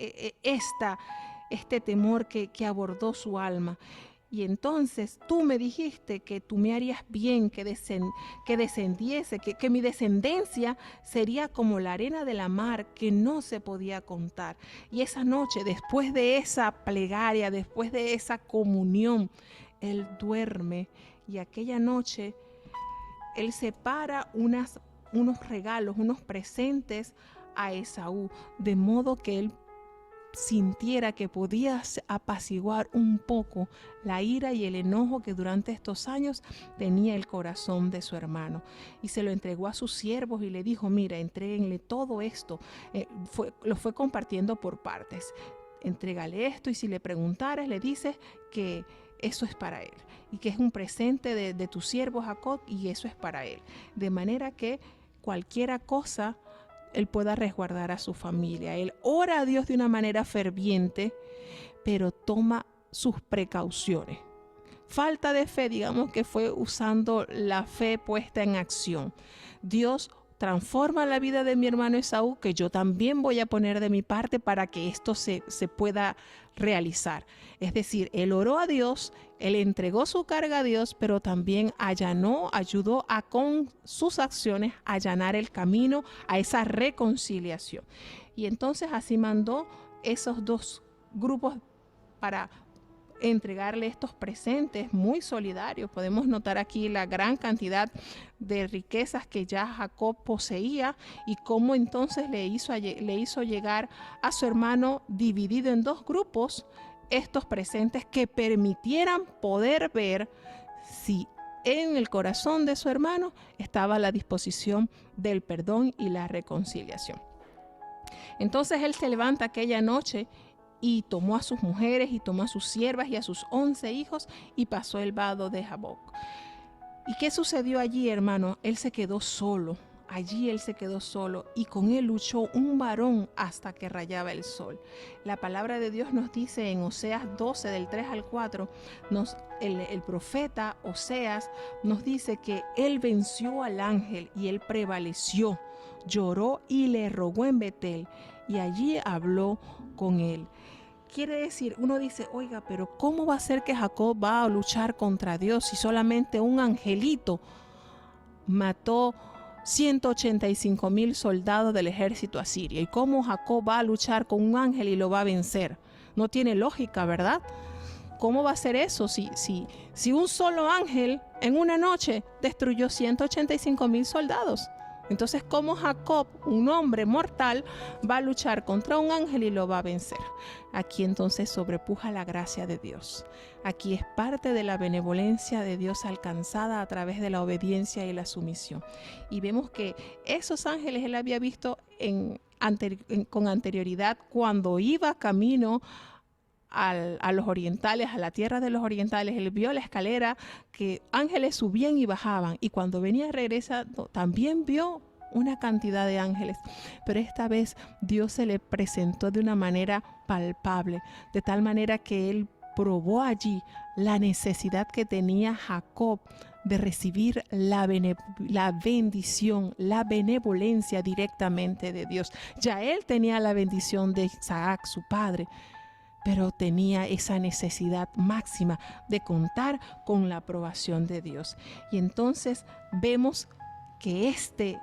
este temor que abordó su alma. Y entonces tú me dijiste que tú me harías bien, que descendiese, que mi descendencia sería como la arena de la mar, que no se podía contar. Y esa noche, después de esa plegaria, después de esa comunión, él duerme. Y aquella noche, él separa unos regalos, unos presentes a Esaú, de modo que él sintiera que podía apaciguar un poco la ira y el enojo que durante estos años tenía el corazón de su hermano, y se lo entregó a sus siervos y le dijo, mira, entréguenle todo esto. Lo fue compartiendo por partes. Entrégale esto, y si le preguntaras, le dices que eso es para él y que es un presente de tu siervo Jacob, y eso es para él, de manera que cualquiera cosa él pueda resguardar a su familia. Él ora a Dios de una manera ferviente, pero toma sus precauciones. Falta de fe, digamos que fue usando la fe puesta en acción. Dios transforma la vida de mi hermano Esaú, que yo también voy a poner de mi parte para que esto se pueda realizar. Es decir, él oró a Dios, él entregó su carga a Dios, pero también ayudó con sus acciones a allanar el camino a esa reconciliación. Y entonces así mandó esos dos grupos para entregarle estos presentes muy solidarios. Podemos notar aquí la gran cantidad de riquezas que ya Jacob poseía, y cómo entonces le hizo llegar a su hermano, dividido en dos grupos, estos presentes que permitieran poder ver si en el corazón de su hermano estaba la disposición del perdón y la reconciliación. Entonces él se levanta aquella noche y tomó a sus mujeres y tomó a sus siervas y a sus 11 hijos y pasó el vado de Jaboc. ¿Y qué sucedió allí, hermano? Él se quedó solo. Allí él se quedó solo, y con él luchó un varón hasta que rayaba el sol. La palabra de Dios nos dice en Oseas 12, del 3 al 4, el profeta Oseas nos dice que él venció al ángel y él prevaleció, lloró y le rogó en Betel, y allí habló con él. Quiere decir, uno dice, oiga, pero ¿cómo va a ser que Jacob va a luchar contra Dios si solamente un angelito mató 185,000 soldados del ejército asirio? ¿Y cómo Jacob va a luchar con un ángel y lo va a vencer? No tiene lógica, ¿verdad? ¿Cómo va a ser eso si un solo ángel en una noche destruyó 185,000 soldados? Entonces, ¿cómo Jacob, un hombre mortal, va a luchar contra un ángel y lo va a vencer? Aquí entonces sobrepuja la gracia de Dios. Aquí es parte de la benevolencia de Dios alcanzada a través de la obediencia y la sumisión. Y vemos que esos ángeles él había visto con anterioridad cuando iba camino a los orientales, a la tierra de los orientales. Él vio la escalera que ángeles subían y bajaban, y cuando venía regresando también vio una cantidad de ángeles, pero esta vez Dios se le presentó de una manera palpable, de tal manera que él probó allí la necesidad que tenía Jacob de recibir la bendición, la benevolencia directamente de Dios. Ya él tenía la bendición de Isaac, su padre, pero tenía esa necesidad máxima de contar con la aprobación de Dios. Y entonces vemos que este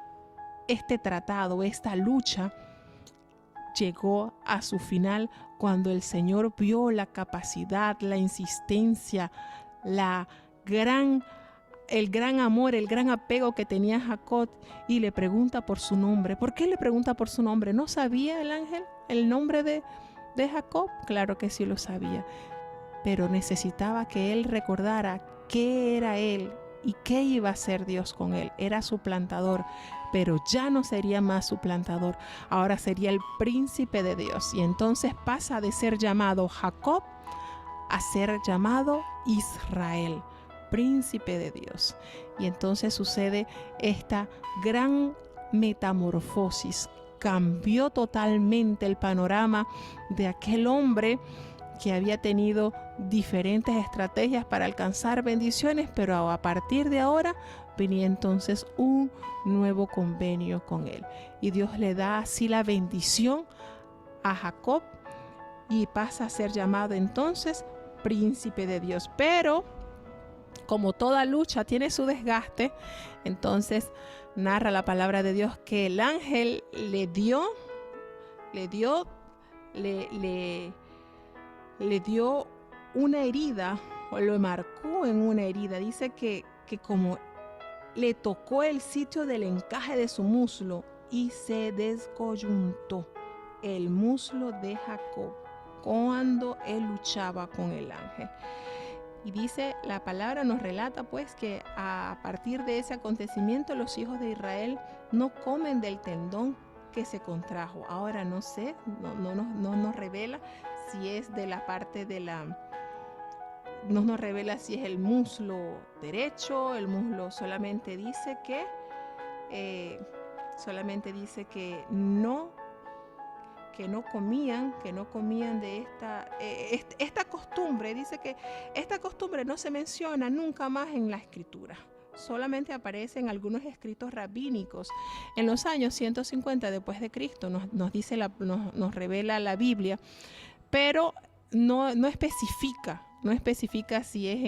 tratado, esta lucha, llegó a su final cuando el Señor vio la capacidad, la insistencia, el gran amor, el gran apego que tenía Jacob, y le pregunta por su nombre. ¿Por qué le pregunta por su nombre? ¿No sabía el ángel el nombre de Jacob? Claro que sí lo sabía, pero necesitaba que él recordara qué era él y qué iba a hacer Dios con él. Era su plantador, pero ya no sería más su plantador, ahora sería el príncipe de Dios. Y entonces pasa de ser llamado Jacob a ser llamado Israel, príncipe de Dios. Y entonces sucede esta gran metamorfosis. Cambió totalmente el panorama de aquel hombre que había tenido diferentes estrategias para alcanzar bendiciones, pero a partir de ahora venía entonces un nuevo convenio con él. Y Dios le da así la bendición a Jacob y pasa a ser llamado entonces príncipe de Dios. Pero como toda lucha tiene su desgaste, entonces narra la palabra de Dios que el ángel le dio una herida, o lo marcó en una herida. Dice que como le tocó el sitio del encaje de su muslo y se descoyuntó el muslo de Jacob cuando él luchaba con el ángel. Y dice, la palabra nos relata pues que a partir de ese acontecimiento los hijos de Israel no comen del tendón que se contrajo. Ahora no sé, no nos revela si es de la parte de no nos revela si es el muslo derecho, el muslo. Solamente dice que no comían de esta costumbre. Dice que esta costumbre no se menciona nunca más en la escritura. Solamente aparece en algunos escritos rabínicos. En los años 150 después de Cristo nos revela la Biblia, pero no especifica si es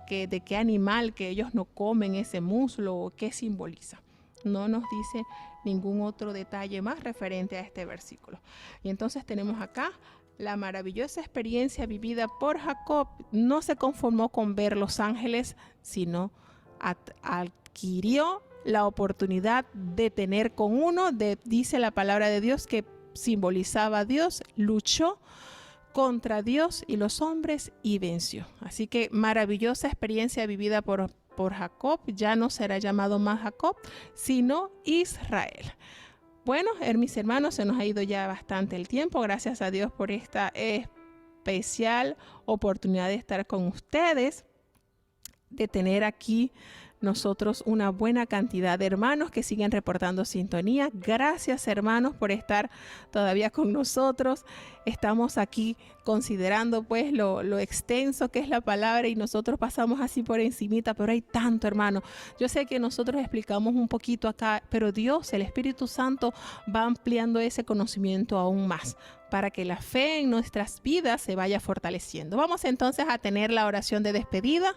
de qué animal que ellos no comen ese muslo o qué simboliza. No nos dice ningún otro detalle más referente a este versículo. Y entonces tenemos acá la maravillosa experiencia vivida por Jacob. No se conformó con ver los ángeles, sino adquirió la oportunidad de tener con uno. Dice la palabra de Dios que simbolizaba a Dios, luchó contra Dios y los hombres y venció. Así que maravillosa experiencia vivida por Jacob. Ya no será llamado más Jacob, sino Israel. Bueno, mis hermanos, se nos ha ido ya bastante el tiempo. Gracias a Dios por esta especial oportunidad de estar con ustedes, de tener aquí nosotros una buena cantidad de hermanos que siguen reportando sintonía. Gracias, hermanos, por estar todavía con nosotros. Estamos aquí considerando pues lo extenso que es la palabra y nosotros pasamos así por encimita, pero hay tanto, hermano. Yo sé que nosotros explicamos un poquito acá, pero Dios, el Espíritu Santo, va ampliando ese conocimiento aún más para que la fe en nuestras vidas se vaya fortaleciendo. Vamos entonces a tener la oración de despedida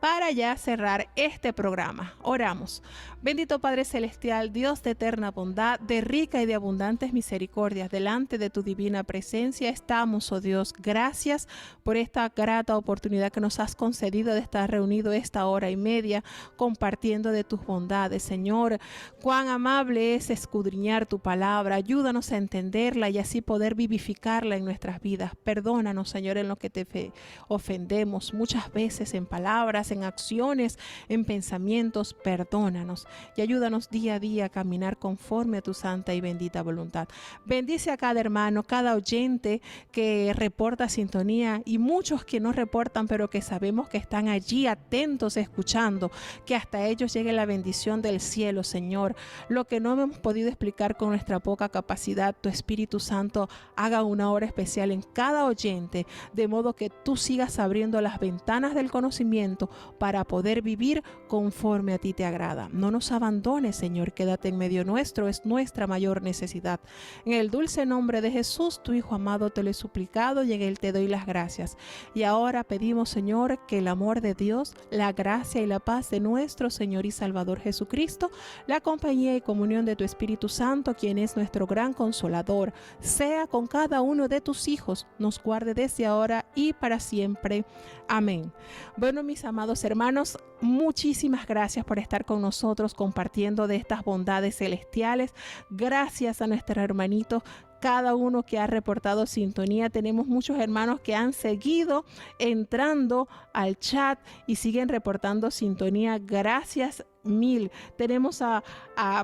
para ya cerrar este programa. Oramos. Bendito Padre Celestial, Dios de eterna bondad, de rica y de abundantes misericordias, delante de tu divina presencia estamos, oh Dios. Gracias por esta grata oportunidad que nos has concedido de estar reunido esta hora y media compartiendo de tus bondades. Señor, cuán amable es escudriñar tu palabra. Ayúdanos a entenderla y así poder vivificarla en nuestras vidas. Perdónanos, Señor, en lo que te ofendemos muchas veces en palabras, en acciones, en pensamientos, perdónanos y ayúdanos día a día a caminar conforme a tu santa y bendita voluntad. Bendice a cada hermano, cada oyente que reporta sintonía y muchos que no reportan, pero que sabemos que están allí atentos, escuchando, que hasta ellos llegue la bendición del cielo, Señor. Lo que no hemos podido explicar con nuestra poca capacidad, tu Espíritu Santo haga una hora especial en cada oyente, de modo que tú sigas abriendo las ventanas del conocimiento para poder vivir conforme a ti te agrada. No nos abandones, Señor, quédate en medio nuestro, es nuestra mayor necesidad. En el dulce nombre de Jesús, tu Hijo amado, te lo he suplicado y en él te doy las gracias. Y ahora pedimos, Señor, que el amor de Dios, la gracia y la paz de nuestro Señor y Salvador Jesucristo, la compañía y comunión de tu Espíritu Santo, quien es nuestro gran consolador, sea con cada uno de tus hijos, nos guarde desde ahora y para siempre. Amén. Bueno, mis amados hermanos, muchísimas gracias por estar con nosotros compartiendo de estas bondades celestiales. Gracias a nuestros hermanitos, cada uno que ha reportado sintonía. Tenemos muchos hermanos que han seguido entrando al chat y siguen reportando sintonía. Gracias mil. Tenemos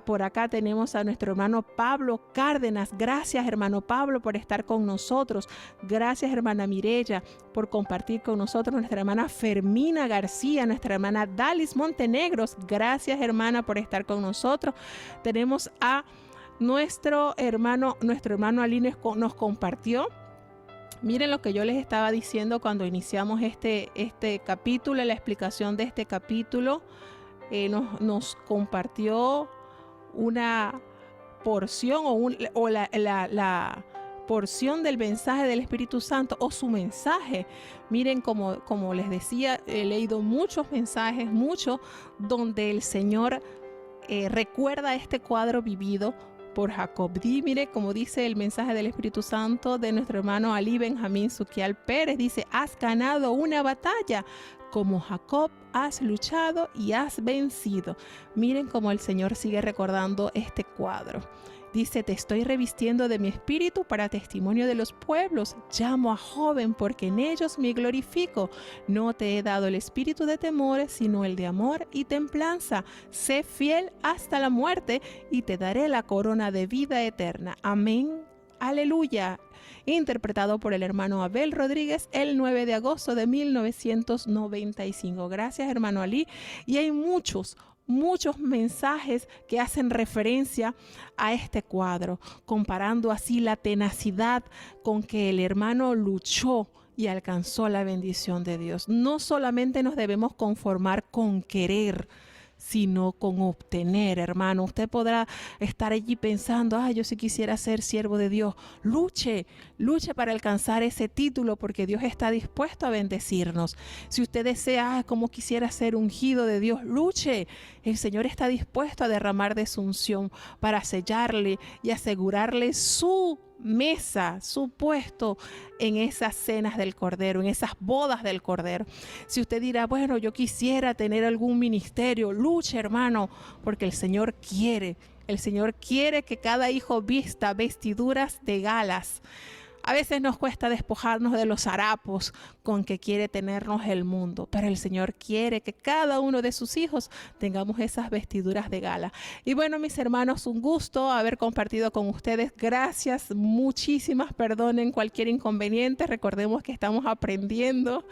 por acá tenemos a nuestro hermano Pablo Cárdenas. Gracias, hermano Pablo, por estar con nosotros. Gracias, hermana Mireya, por compartir con nosotros. Nuestra hermana Fermina García, nuestra hermana Dalis Montenegros. Gracias, hermana, por estar con nosotros. Tenemos a nuestro hermano Ali nos compartió. Miren lo que yo les estaba diciendo cuando iniciamos este capítulo, la explicación de este capítulo. Nos compartió una porción o la porción del mensaje del Espíritu Santo o su mensaje. Miren, como les decía, he leído muchos mensajes, donde el Señor recuerda este cuadro vivido por Jacob. Mire, como dice el mensaje del Espíritu Santo de nuestro hermano Ali Benjamín Suquial Pérez, dice: has ganado una batalla, como Jacob has luchado y has vencido. Miren cómo el Señor sigue recordando este cuadro. Dice: te estoy revistiendo de mi espíritu para testimonio de los pueblos. Llamo a joven porque en ellos me glorifico. No te he dado el espíritu de temor, sino el de amor y templanza. Sé fiel hasta la muerte y te daré la corona de vida eterna. Amén. Aleluya. Interpretado por el hermano Abel Rodríguez el 9 de agosto de 1995. Gracias, hermano Ali. Y hay muchos mensajes que hacen referencia a este cuadro, comparando así la tenacidad con que el hermano luchó y alcanzó la bendición de Dios. No solamente nos debemos conformar con querer, sino con obtener, hermano. Usted podrá estar allí pensando: yo sí quisiera ser siervo de Dios. Luche para alcanzar ese título, porque Dios está dispuesto a bendecirnos. Si usted desea: cómo quisiera ser ungido de Dios, luche. El Señor está dispuesto a derramar de su unción para sellarle y asegurarle su mesa, su puesto en esas cenas del Cordero, en esas bodas del Cordero. Si usted dirá: bueno, yo quisiera tener algún ministerio, luche, hermano, porque el Señor quiere que cada hijo vista vestiduras de galas. A veces nos cuesta despojarnos de los harapos con que quiere tenernos el mundo, pero el Señor quiere que cada uno de sus hijos tengamos esas vestiduras de gala. Y bueno, mis hermanos, un gusto haber compartido con ustedes. Gracias, muchísimas, perdonen cualquier inconveniente. Recordemos que estamos aprendiendo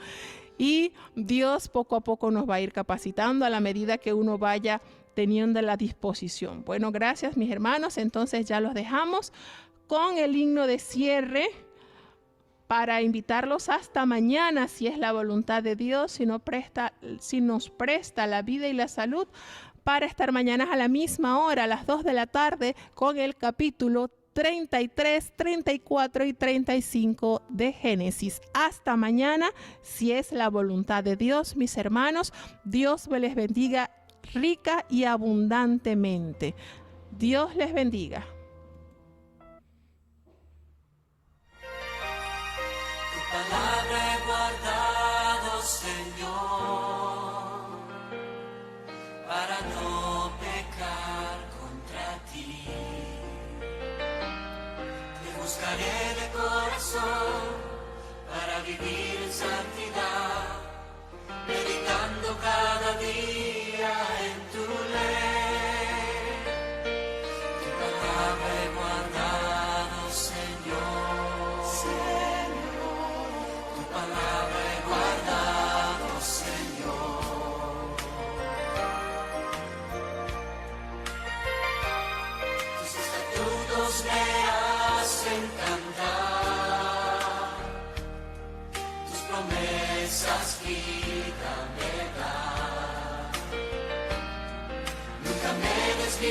y Dios poco a poco nos va a ir capacitando a la medida que uno vaya teniendo la disposición. Bueno, gracias, mis hermanos. Entonces ya los dejamos con el himno de cierre para invitarlos hasta mañana, si es la voluntad de Dios, si nos presta la vida y la salud, para estar mañana a la misma hora, a las 2 de la tarde, con el capítulo 33, 34 y 35 de Génesis. Hasta mañana, si es la voluntad de Dios, mis hermanos. Dios les bendiga rica y abundantemente. Dios les bendiga. Palabra he guardado, Señor, para no pecar contra ti. Te buscaré de corazón para vivir en santidad, meditando cada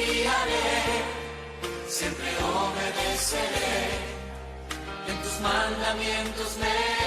guiaré, siempre obedeceré, en tus mandamientos me